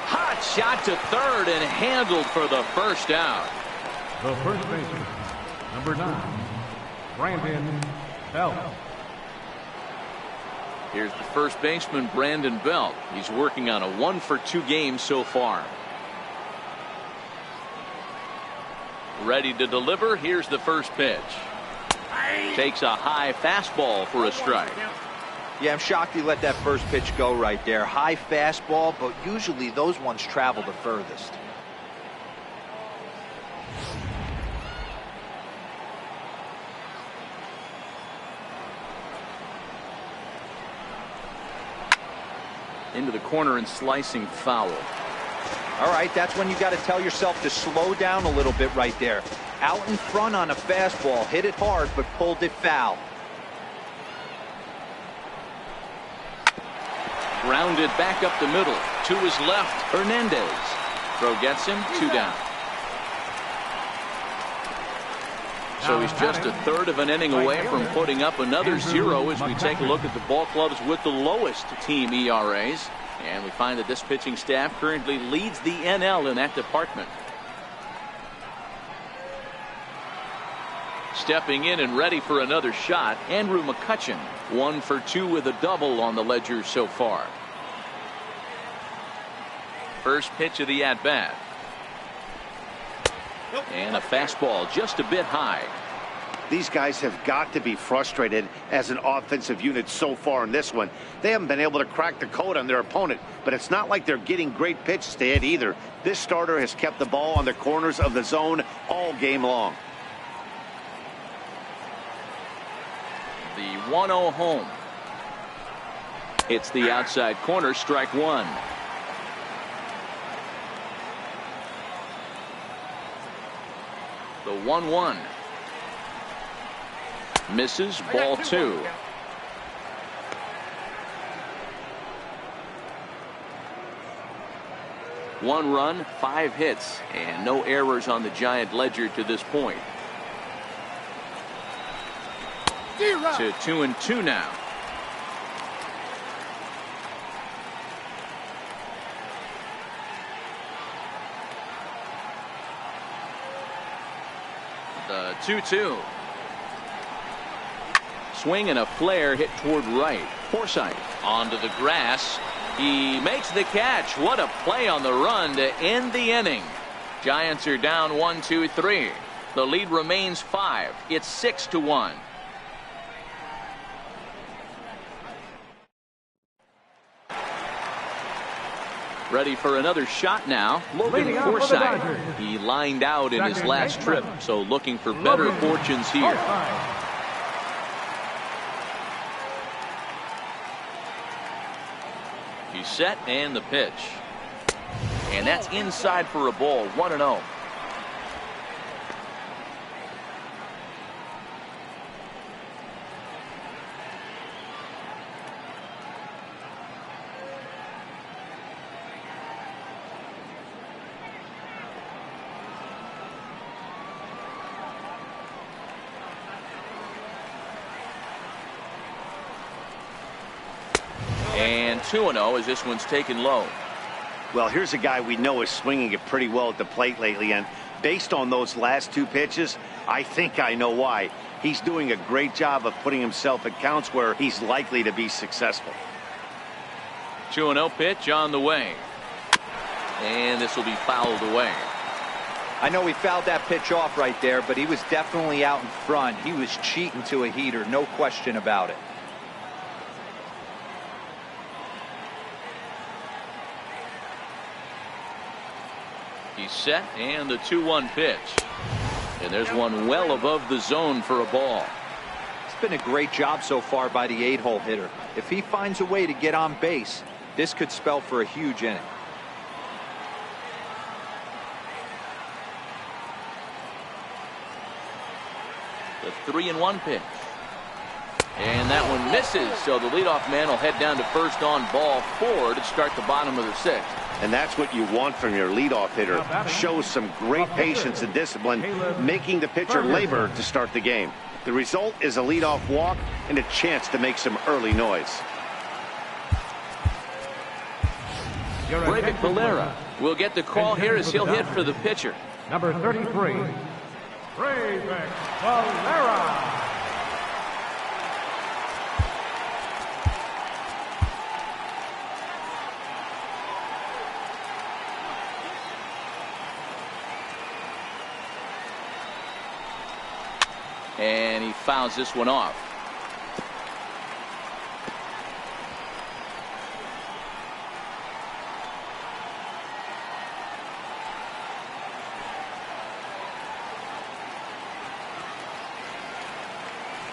Hot shot to third and handled for the first out. The first baseman, number 9, Brandon Belt. Here's the first baseman, Brandon Belt. He's working on a 1-for-2 game so far. Ready to deliver. Here's the first pitch. Takes a high fastball for a strike. Yeah, I'm shocked he let that first pitch go right there. High fastball, but usually those ones travel the furthest. Into the corner and slicing foul. All right, that's when you got to tell yourself to slow down a little bit right there. Out in front on a fastball, hit it hard, but pulled it foul. Grounded back up the middle. To his left, Hernandez. Throw gets him, 2 down. So he's just a third of an inning away from putting up another 0 as we take a look at the ball clubs with the lowest team ERAs. And we find that this pitching staff currently leads the NL in that department. Stepping in and ready for another shot, Andrew McCutchen. 1 for 2 with a double on the ledger so far. First pitch of the at-bat. And a fastball just a bit high. These guys have got to be frustrated as an offensive unit so far in this one. They haven't been able to crack the code on their opponent, but it's not like they're getting great pitches to hit either. This starter has kept the ball on the corners of the zone all game long. The 1-0 home. It's the outside corner, strike 1. The 1-1. Misses, ball 2. One run, 5 hits, and no errors on the Giant ledger to this point. To 2-2 now. The 2-2. Swing and a flare hit toward right. Forsythe onto the grass. He makes the catch. What a play on the run to end the inning. Giants are down 1-2-3. The lead remains 5. It's 6-1. Ready for another shot now. Logan Forsythe. He lined out in his last trip, so looking for better fortunes here. He's set and the pitch. And that's inside for a ball. 1-0. And 2-0 as this one's taken low. Well, here's a guy we know is swinging it pretty well at the plate lately, and based on those last 2 pitches, I think I know why. He's doing a great job of putting himself at counts where he's likely to be successful. 2-0 pitch on the way. And this will be fouled away. I know he fouled that pitch off right there, but he was definitely out in front. He was cheating to a heater, no question about it. He's set and the 2-1 pitch. And there's one well above the zone for a ball. It's been a great job so far by the 8-hole hitter. If he finds a way to get on base, this could spell for a huge inning. The 3-1 pitch. And that one misses, so the leadoff man will head down to first on ball 4 to start the bottom of the 6th. And that's what you want from your leadoff hitter. Shows some great patience and discipline, making the pitcher labor to start the game. The result is a leadoff walk and a chance to make some early noise. Brevik Valera will get the call here as he'll hit for the pitcher. Number 33, Brevik Valera. And he fouls this one off.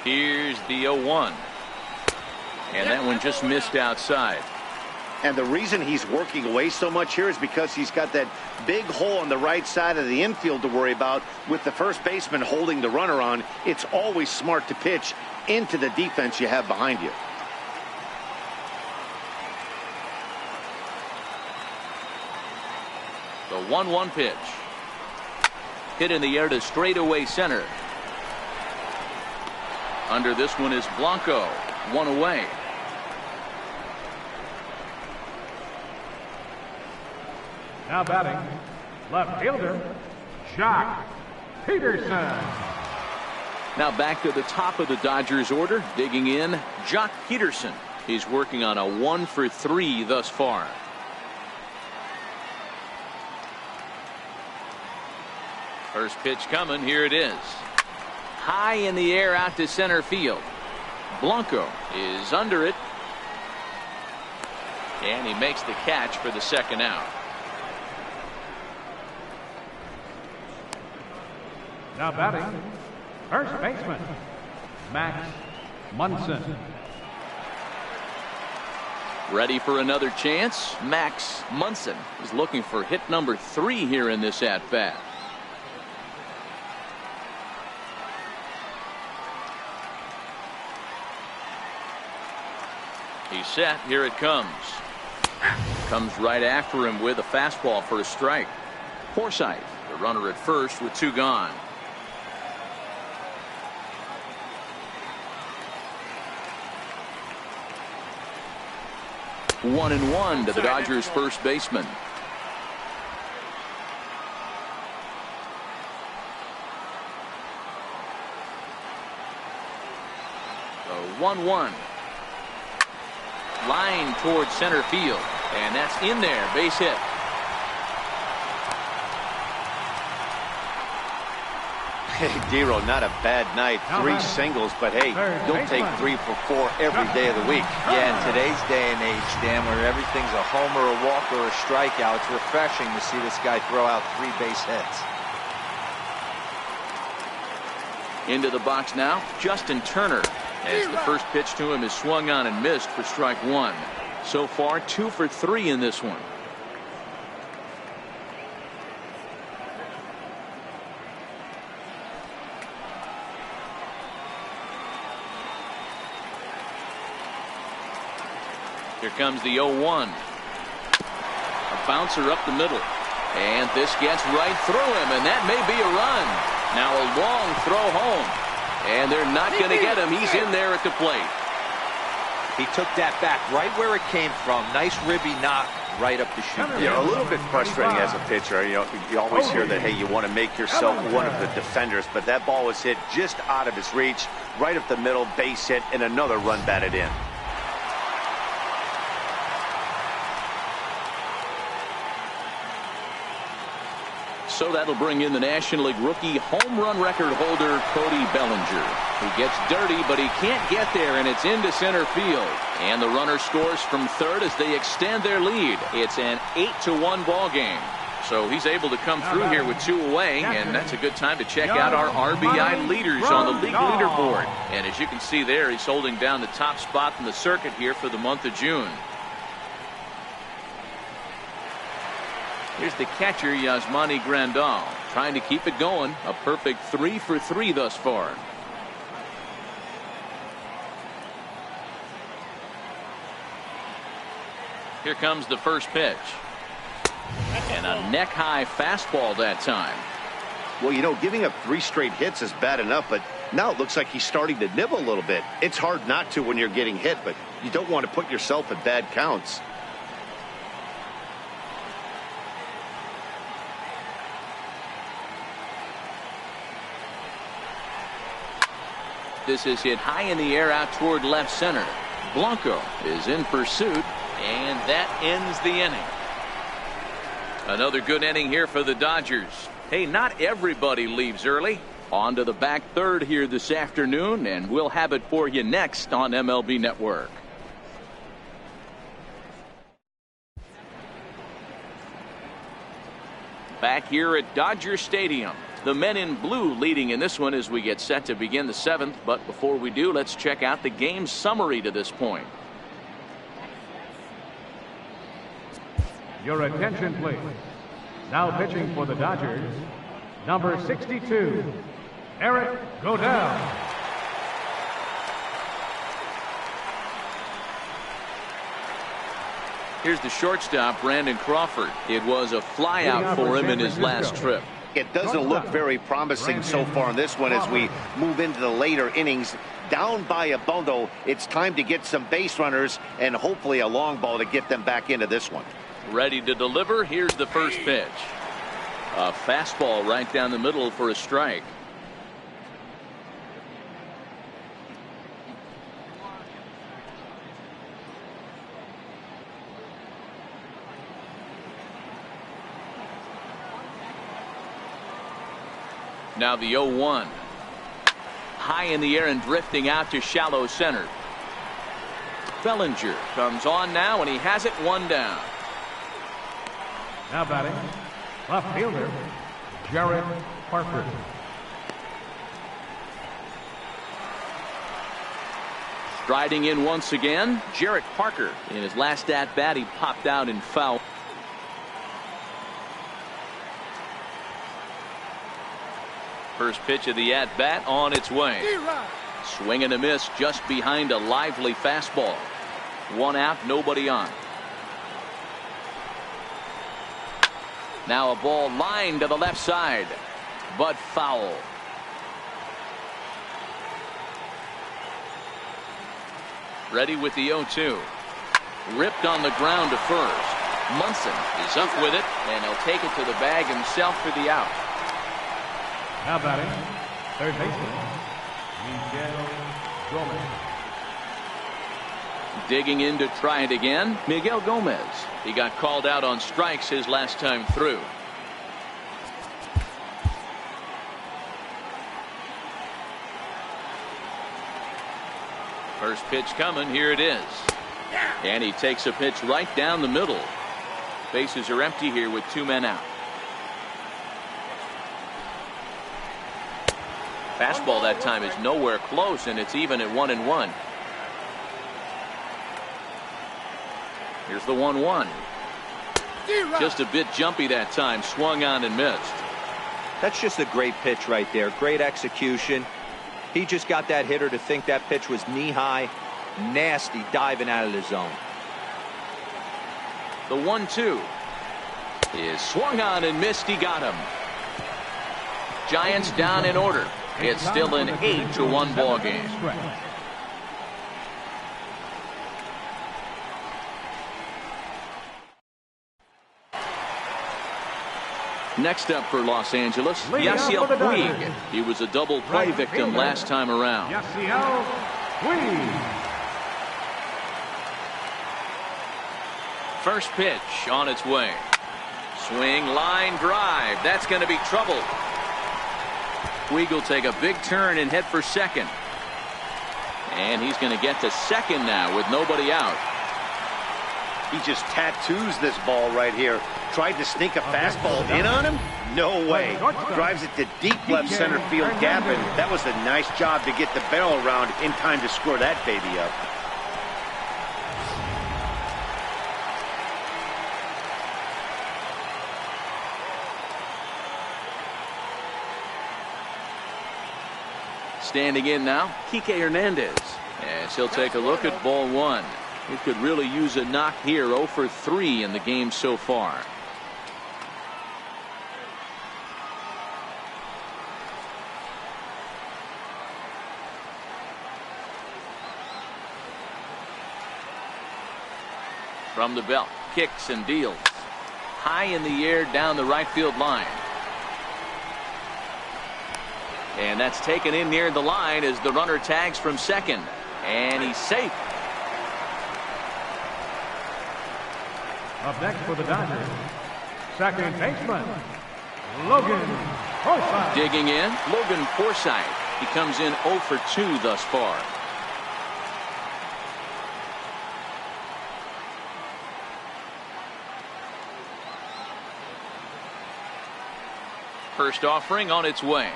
Here's the 0-1. And that one just missed outside. And the reason he's working away so much here is because he's got that big hole on the right side of the infield to worry about. With the first baseman holding the runner on, it's always smart to pitch into the defense you have behind you. The 1-1 pitch. Hit in the air to straightaway center. Under this one is Blanco. One away. Now batting, left fielder, Jock Peterson. Now back to the top of the Dodgers order. Digging in, Jock Peterson. He's working on a 1-for-3 thus far. First pitch coming. Here it is. High in the air out to center field. Blanco is under it. And he makes the catch for the second out. Now batting, first baseman, Max Munson. Ready for another chance? Max Munson is looking for hit number 3 here in this at-bat. He's set. Here it comes. Comes right after him with a fastball for a strike. Forsythe, the runner at first with 2 gone. One and one to the Dodgers first baseman. The 1-1. Line towards center field. And that's in there. Base hit. Hey, Dero, not a bad night. 3 singles, but hey, don't take 3 for 4 every day of the week. Yeah, in today's day and age, Dan, where everything's a homer, a walk, or a strikeout, it's refreshing to see this guy throw out 3 base hits. Into the box now, Justin Turner. As the first pitch to him is swung on and missed for strike 1. So far, 2 for 3 in this one. Here comes the 0-1. A bouncer up the middle. And this gets right through him, and that may be a run. Now a long throw home. And they're not going to get him. He's in there at the plate. He took that back right where it came from. Nice ribby knock right up the chute. You know, a little bit frustrating as a pitcher. You know, you always hear that, hey, you want to make yourself one of the defenders, but that ball was hit just out of his reach, right up the middle, base hit, and another run batted in. So that'll bring in the National League rookie home run record holder Cody Bellinger. He gets dirty, but he can't get there, and it's into center field. And the runner scores from third as they extend their lead. It's an 8-1 ball game. So he's able to come through here with 2 away, and that's a good time to check out our RBI leaders on the league leaderboard. And as you can see there, he's holding down the top spot in the circuit here for the month of June. Here's the catcher, Yasmani Grandal, trying to keep it going. A perfect 3 for 3 thus far. Here comes the first pitch. And a neck-high fastball that time. Well, you know, giving up 3 straight hits is bad enough, but now it looks like he's starting to nibble a little bit. It's hard not to when you're getting hit, but you don't want to put yourself at bad counts. This is hit high in the air out toward left center. Blanco is in pursuit, and that ends the inning. Another good inning here for the Dodgers. Hey, not everybody leaves early. On to the back third here this afternoon, and we'll have it for you next on MLB Network. Back here at Dodger Stadium, the men in blue leading in this one as we get set to begin the seventh. But before we do, let's check out the game summary to this point. Your attention, please. Now pitching for the Dodgers, number 62, Eric Godell. Here's the shortstop, Brandon Crawford. It was a flyout for him in his last trip. It doesn't look very promising so far in this one as we move into the later innings. Down by a bundle, it's time to get some base runners and hopefully a long ball to get them back into this one. Ready to deliver. Here's the first pitch. A fastball right down the middle for a strike. Now the 0-1. High in the air and drifting out to shallow center. Bellinger comes on now, and he has it one down. Now batting, left fielder, Jarrett Parker. Striding in once again, Jarrett Parker. In his last at-bat, he popped out in foul. First pitch of the at-bat on its way. Swing and a miss just behind a lively fastball. One out, nobody on. Now a ball lined to the left side, but foul. Ready with the 0-2. Ripped on the ground to first. Munson is up with it, and he'll take it to the bag himself for the out. Now batting, third baseman, Miguel Gomez. Digging in to try it again, Miguel Gomez. He got called out on strikes his last time through. First pitch coming, here it is. And he takes a pitch right down the middle. Bases are empty here with two men out. Fastball that time is nowhere close, and it's even at 1-1. Here's the 1-1. Just a bit jumpy that time, swung on and missed. That's just a great pitch right there. Great execution. He just got that hitter to think that pitch was knee-high. Nasty diving out of the zone. The 1-2 is swung on and missed. He got him. Giants down in order. It's still an 8-1 ball game. Next up for Los Angeles, Yasiel Puig. He was a double play victim last time around. Yasiel Puig. First pitch on its way. Swing, line, drive. That's going to be trouble. Puig will take a big turn and head for second. And he's going to get to second now with nobody out. He just tattoos this ball right here. Tried to sneak a fastball in on him? No way. Drives it to deep left center field gap, and that was a nice job to get the barrel around in time to score that baby up. Standing in now, Kike Hernandez. As he'll take a look at ball one. He could really use a knock here. 0 for 3 in the game so far. From the belt, kicks and deals. High in the air down the right field line. And that's taken in near the line as the runner tags from second. And he's safe. Up next for the Dodgers, second baseman, Logan Forsythe. Digging in, Logan Forsythe. He comes in 0 for 2 thus far. First offering on its way.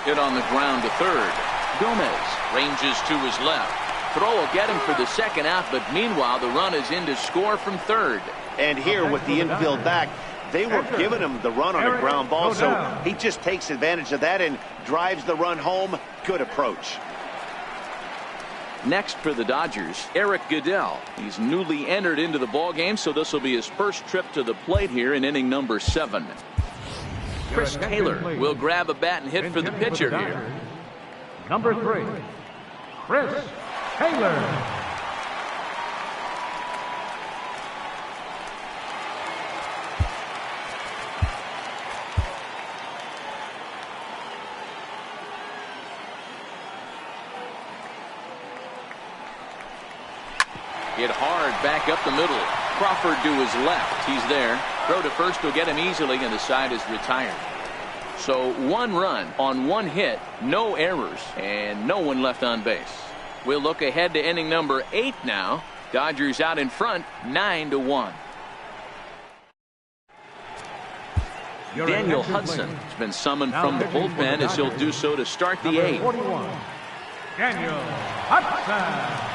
Hit on the ground to third. Gomez ranges to his left. Throw will get him for the second out, but meanwhile the run is in to score from third. And here with the infield back, they were giving him the run on a ground ball, so he just takes advantage of that and drives the run home. Good approach. Next for the Dodgers, Eric Goodell. He's newly entered into the ballgame, so this will be his first trip to the plate here in inning number 7. Chris Taylor will grab a bat and hit for the pitcher here. Number 3, Chris Taylor. Hit hard back up the middle. Crawford to his left. He's there. Throw to first will get him easily, and the side is retired. So 1 run on 1 hit, no errors, and no one left on base. We'll look ahead to inning number 8 now. Dodgers out in front, 9-1. Daniel Hudson has been summoned from the bullpen as he'll do so to start the 8th. 41, Daniel Hudson.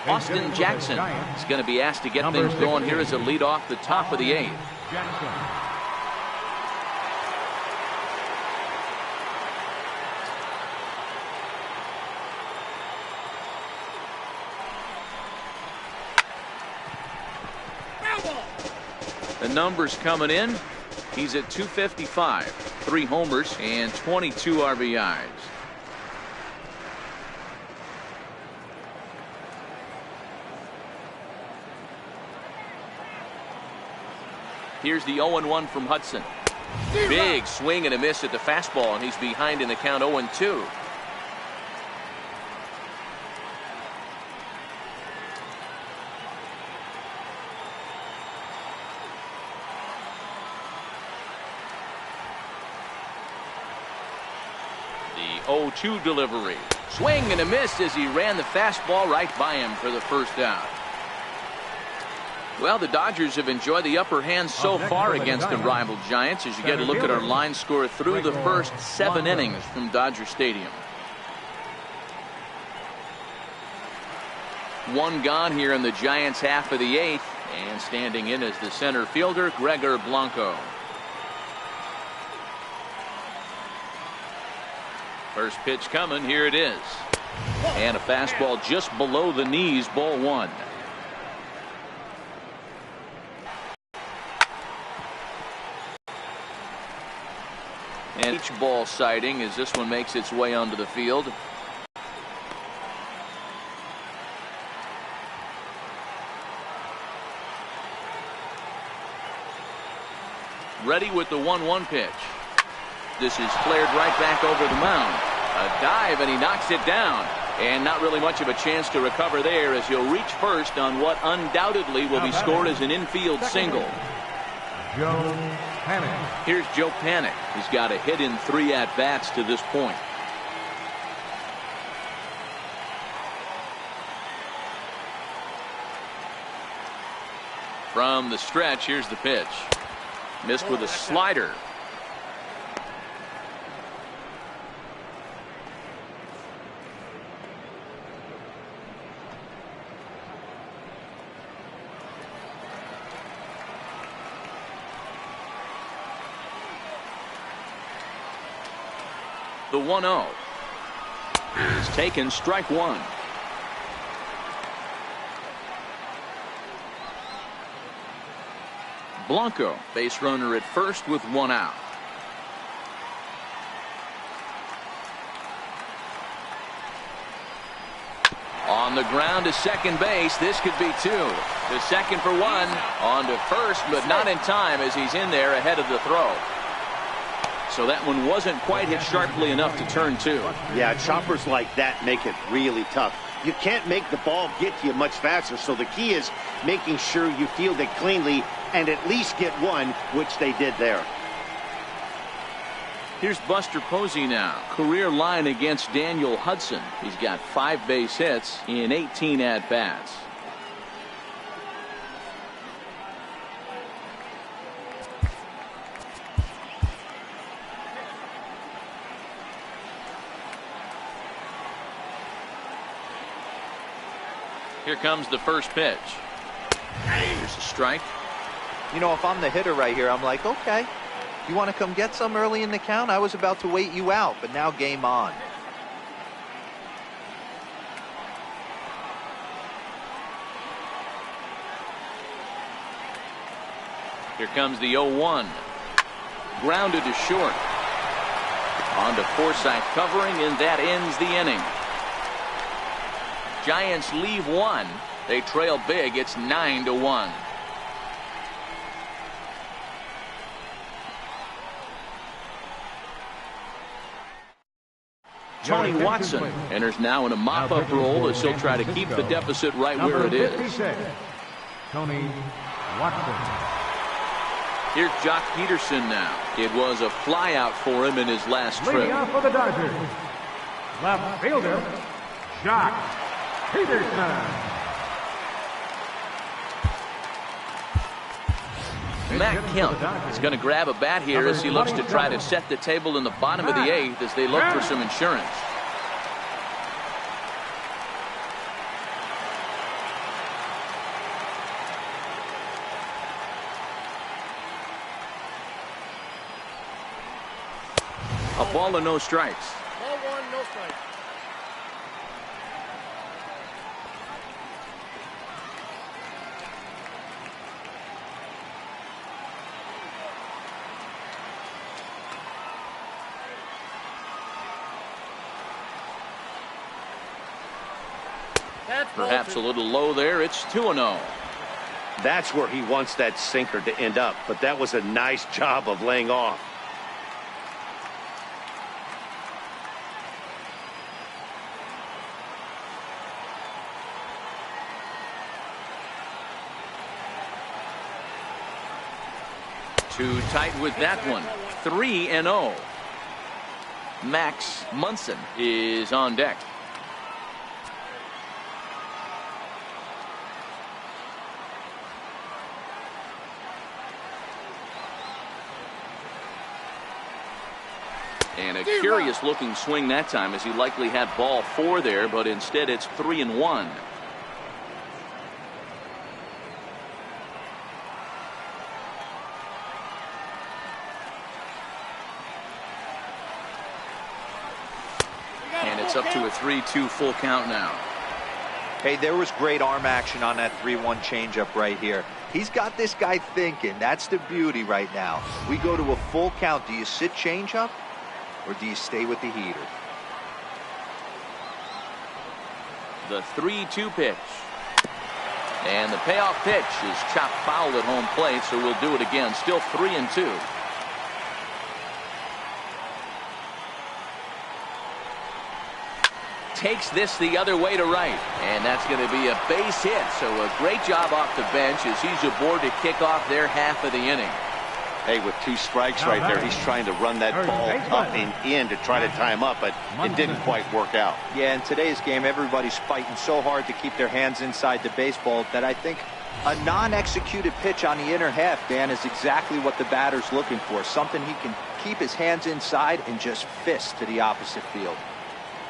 Austin Jackson is going to be asked to get things going here as a lead off the top of the 8th. Jackson. The numbers coming in. He's at 255, 3 homers and 22 RBIs. Here's the 0-1 from Hudson. Big swing and a miss at the fastball, and he's behind in the count 0-2. The 0-2 delivery. Swing and a miss as he ran the fastball right by him for the first out. Well, the Dodgers have enjoyed the upper hand so far against the rival Giants as you get a look at our line score through the first 7 innings from Dodger Stadium. 1 gone here in the Giants' half of the 8th, and standing in as the center fielder, Gregor Blanco. First pitch coming, here it is. And a fastball just below the knees, ball 1. And each ball sighting as this one makes its way onto the field. Ready with the 1-1 pitch. This is flared right back over the mound. A dive, and he knocks it down. And not really much of a chance to recover there as he'll reach first on what undoubtedly will be scored as an infield single. Joe Panic. Here's Joe Panic. He's got a hit in 3 at-bats to this point. From the stretch, here's the pitch. Missed with a slider. The 1-0 is taken, strike 1. Blanco, base runner at first with 1 out. On the ground to second base. This could be two. To second for one. On to first, but not in time as he's in there ahead of the throw. So that one wasn't quite hit sharply enough to turn two. Yeah, choppers like that make it really tough. You can't make the ball get to you much faster, so the key is making sure you field it cleanly and at least get one, which they did there. Here's Buster Posey now. Career line against Daniel Hudson. He's got 5 base hits in 18 at-bats. Here comes the first pitch. Here's a strike. You know, if I'm the hitter right here, I'm like, okay, you want to come get some early in the count? I was about to wait you out, but now game on. Here comes the 0-1. Grounded to short. On to Forsythe covering, and that ends the inning. Giants leave one. They trail big. It's 9-1. Tony Watson enters now in a mop-up role as he'll try to keep the deficit right where it is. Tony Watson. Here's Jock Peterson now. It was a flyout for him in his last trip. Leading off for the Dodgers, left fielder, Jock Peterson. Matt Kemp is going to grab a bat here as he looks to try to set the table in the bottom of the 8th as they look for some insurance. A ball and no strikes. Ball one, no strikes. Perhaps a little low there. It's 2-0. That's where he wants that sinker to end up, but that was a nice job of laying off. Too tight with that one. 3-0. Max Munson is on deck. And a curious looking swing that time as he likely had ball 4 there, but instead it's 3-1. And it's up to a 3-2 full count now. Hey, there was great arm action on that 3-1 changeup right here. He's got this guy thinking. That's the beauty right now. We go to a full count. Do you sit changeup or do you stay with the heater? The 3-2 pitch. And the payoff pitch is chopped foul at home plate, so we'll do it again. Still 3-2. Takes this the other way to right, and that's going to be a base hit. So a great job off the bench as he's aboard to kick off their half of the inning. Hey, with 2 strikes right there, he's trying to run that ball up and in to try to tie him up, but it didn't quite work out. Yeah, in today's game, everybody's fighting so hard to keep their hands inside the baseball that I think a non-executed pitch on the inner half, Dan, is exactly what the batter's looking for. Something he can keep his hands inside and just fist to the opposite field.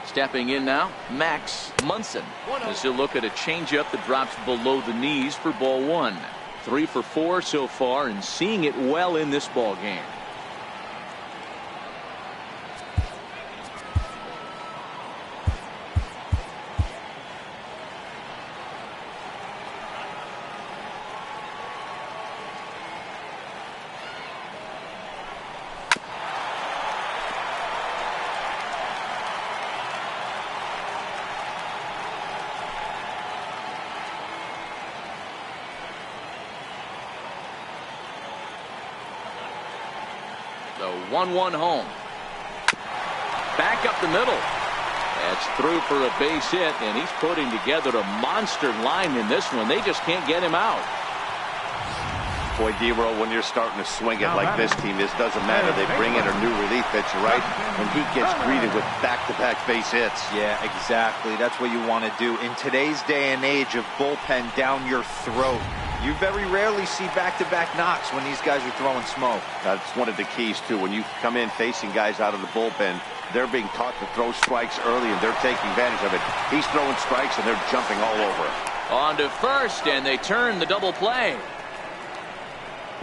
Stepping in now, Max Munson, as he'll look at a changeup that drops below the knees for ball 1. 3 for 4 so far and seeing it well in this ball game. The 1-1 home. Back up the middle. That's through for a base hit, and he's putting together a monster line in this one. They just can't get him out. Boy, D-Roll, when you're starting to swing it like this team is, doesn't matter. They bring in a new relief pitcher, right? And he gets greeted with back-to-back base hits. Yeah, exactly. That's what you want to do. In today's day and age of bullpen down your throat, you very rarely see back-to-back knocks when these guys are throwing smoke. That's one of the keys, too. When you come in facing guys out of the bullpen, they're being taught to throw strikes early, and they're taking advantage of it. He's throwing strikes, and they're jumping all over him. On to first, and they turn the double play.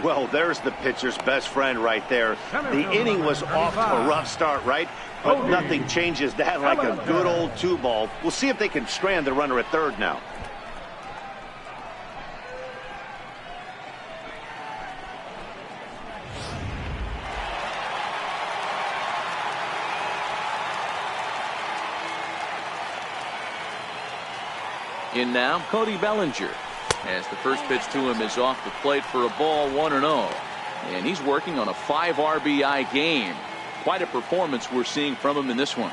Well, there's the pitcher's best friend right there. The inning was off to a rough start, right? But nothing changes that like a good old 2-ball. We'll see if they can strand the runner at third now. In now, Cody Bellinger. As the first pitch to him is off the plate for a ball, 1-0. And he's working on a 5 RBI game. Quite a performance we're seeing from him in this one.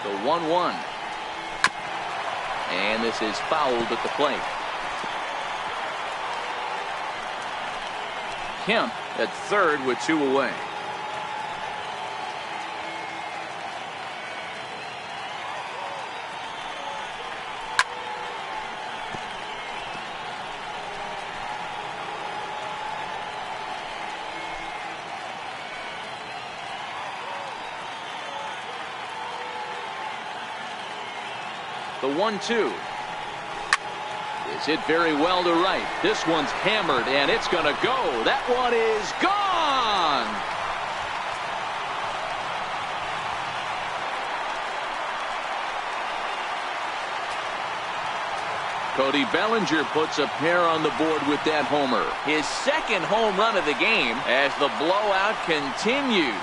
The 1-1. And this is fouled at the plate. Kemp at third with 2 away. The 1-2 is hit very well to right. This one's hammered, and it's going to go. That one is gone. Cody Bellinger puts a pair on the board with that homer. His second home run of the game as the blowout continues.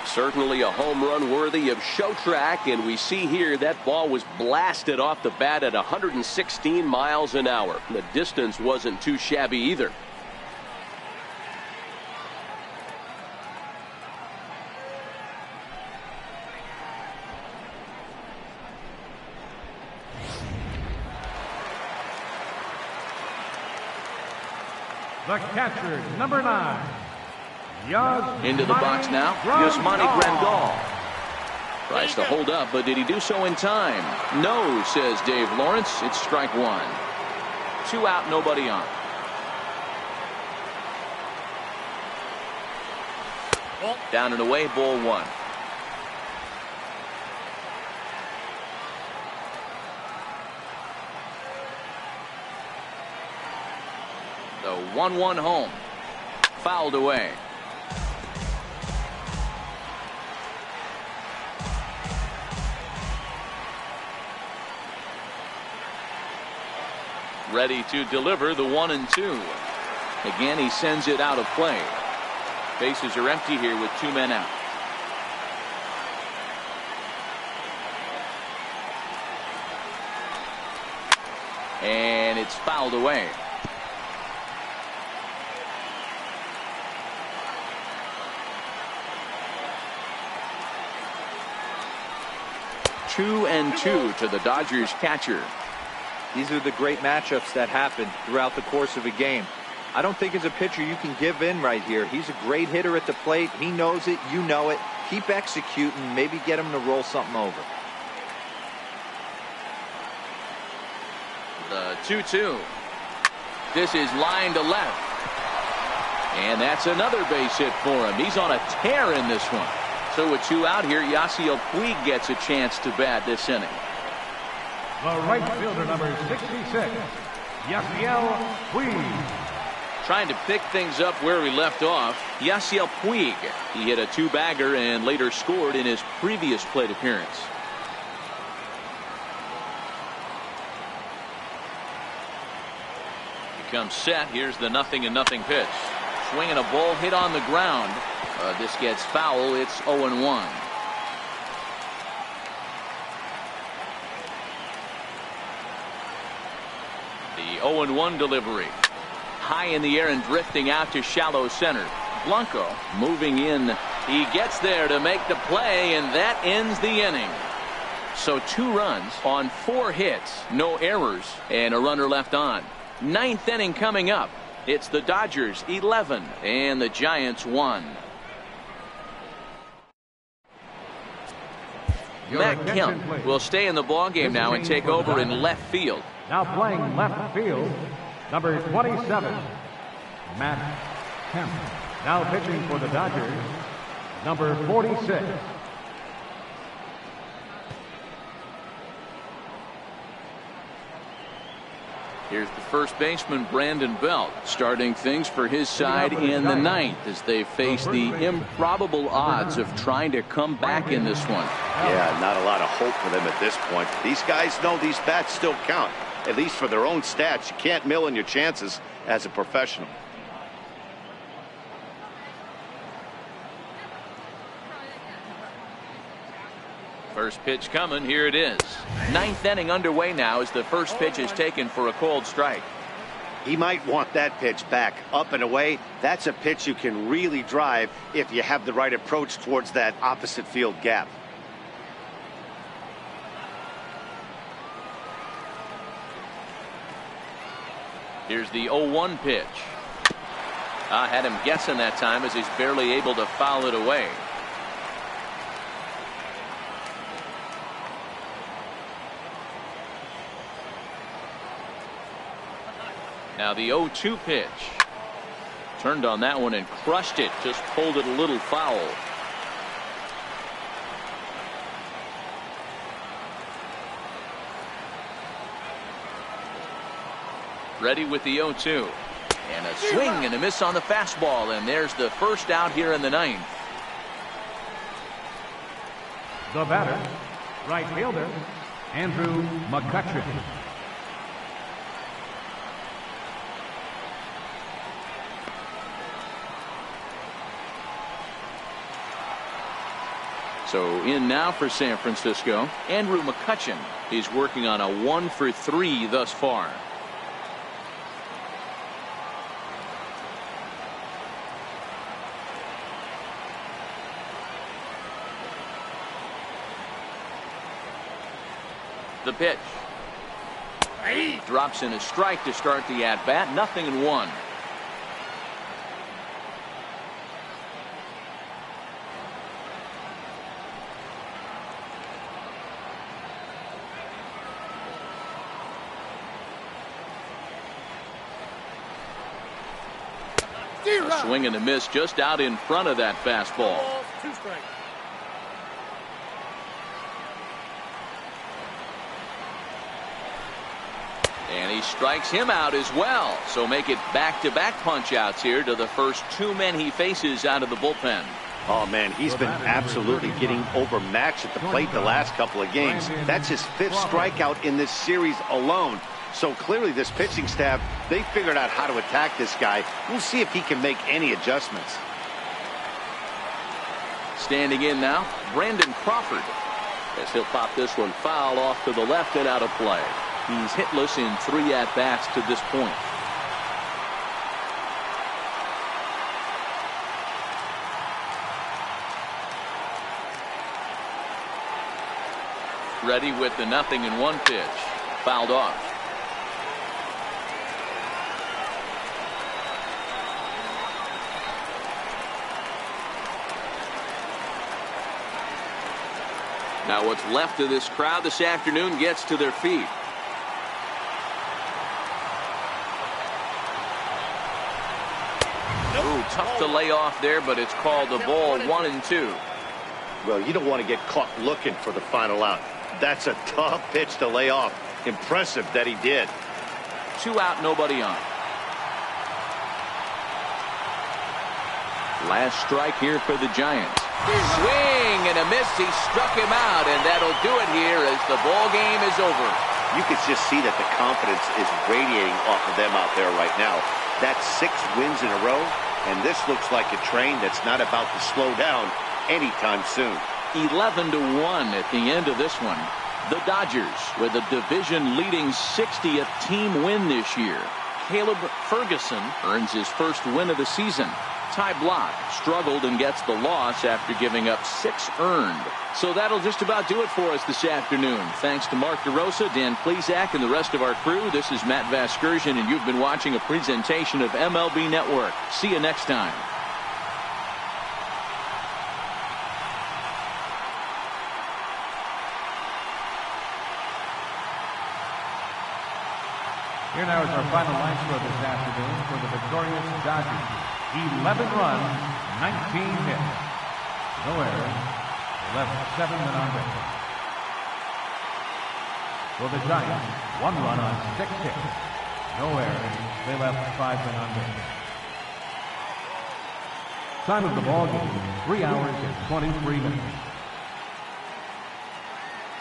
Certainly a home run worthy of show track, and we see here that ball was blasted off the bat at 116 miles an hour. The distance wasn't too shabby either. The catcher, number 9. Into the box now, Yasmani Grandal. Tries to hold up, but did he do so in time? No, says Dave Lawrence. It's strike 1. 2 out, nobody on. Down and away, ball 1. The 1-1 home. Fouled away. Ready to deliver the 1-2. Again, he sends it out of play. Bases are empty here with 2 men out. And it's fouled away. Two and 2 to the Dodgers catcher. These are the great matchups that happen throughout the course of a game. I don't think as a pitcher you can give in right here. He's a great hitter at the plate. He knows it. You know it. Keep executing. Maybe get him to roll something over. The 2-2. This is line to left. And that's another base hit for him. He's on a tear in this one. So with 2 out here, Yasiel Puig gets a chance to bat this inning. The right fielder, number 66, Yasiel Puig. Trying to pick things up where we left off, Yasiel Puig. He hit a two-bagger and later scored in his previous plate appearance. He comes set. Here's the 0-0 pitch. Swinging a ball hit on the ground. This gets foul. It's 0-1. The 0-1 delivery. High in the air and drifting out to shallow center. Blanco moving in. He gets there to make the play, and that ends the inning. So 2 runs on 4 hits, no errors, and a runner left on. 9th inning coming up. It's the Dodgers 11 and the Giants 1. Matt Kemp will stay in the ballgame now and take over in left field. Now playing left field, number 27, Matt Kemp. Now pitching for the Dodgers, number 46. Here's the first baseman, Brandon Belt, starting things for his side in the 9th as they face the improbable odds of trying to come back in this one. Yeah, not a lot of hope for them at this point. These guys know these bats still count, at least for their own stats. You can't mill in your chances as a professional. First pitch coming. Here it is. 9th inning underway now as the first pitch is taken for a called strike. He might want that pitch back up and away. That's a pitch you can really drive if you have the right approach towards that opposite field gap. Here's the 0-1 pitch. I had him guessing that time as he's barely able to foul it away. Now the 0-2 pitch. Turned on that one and crushed it. Just pulled it a little foul. Ready with the 0-2. And a swing and a miss on the fastball. And there's the first out here in the 9th. The batter, right fielder, Andrew McCutcheon. So in now for San Francisco, Andrew McCutcheon. He's working on a 1-for-3 thus far. The pitch. Drops in a strike to start the at-bat. 0-1. A swing and a miss just out in front of that fastball. 2 strikes. And he strikes him out as well. So make it back-to-back punch-outs here to the first 2 men he faces out of the bullpen. Oh, man, he's been absolutely getting overmatched at the plate the last couple of games. That's his 5th strikeout in this series alone. So clearly this pitching staff, they figured out how to attack this guy. We'll see if he can make any adjustments. Standing in now, Brandon Crawford. As he'll pop this one foul off to the left and out of play. He's hitless in 3 at-bats to this point. Ready with the 0-1 pitch. Fouled off. Now what's left of this crowd this afternoon gets to their feet. Ooh, tough to lay off there, but it's called a ball. 1-2. Well, you don't want to get caught looking for the final out. That's a tough pitch to lay off. Impressive that he did. 2 out, nobody on. Last strike here for the Giants. Swing and a miss. He struck him out, and that'll do it here as the ball game is over. You can just see that the confidence is radiating off of them out there right now. That's 6 wins in a row, and this looks like a train that's not about to slow down anytime soon. 11-1 at the end of this one. The Dodgers with a division-leading 60th team win this year. Caleb Ferguson earns his first win of the season. Ty Block struggled and gets the loss after giving up 6 earned. So that'll just about do it for us this afternoon. Thanks to Mark DeRosa, Dan Plesac, and the rest of our crew. This is Matt Vasgersian, and you've been watching a presentation of MLB Network. See you next time. Here now is our final line score this afternoon for the victorious Dodgers. 11 runs, 19 hits. No errors. They left 7 men on base. For the Giants, 1 run on 6 hits. No errors. They left 5 men on base. Time of the ball game, 3 hours and 23 minutes.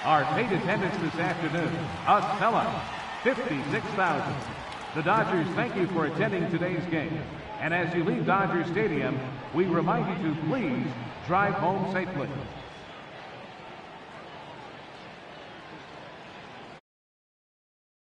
Our paid attendance this afternoon, a sellout. 56,000. The Dodgers thank you for attending today's game. And as you leave Dodger Stadium, we remind you to please drive home safely.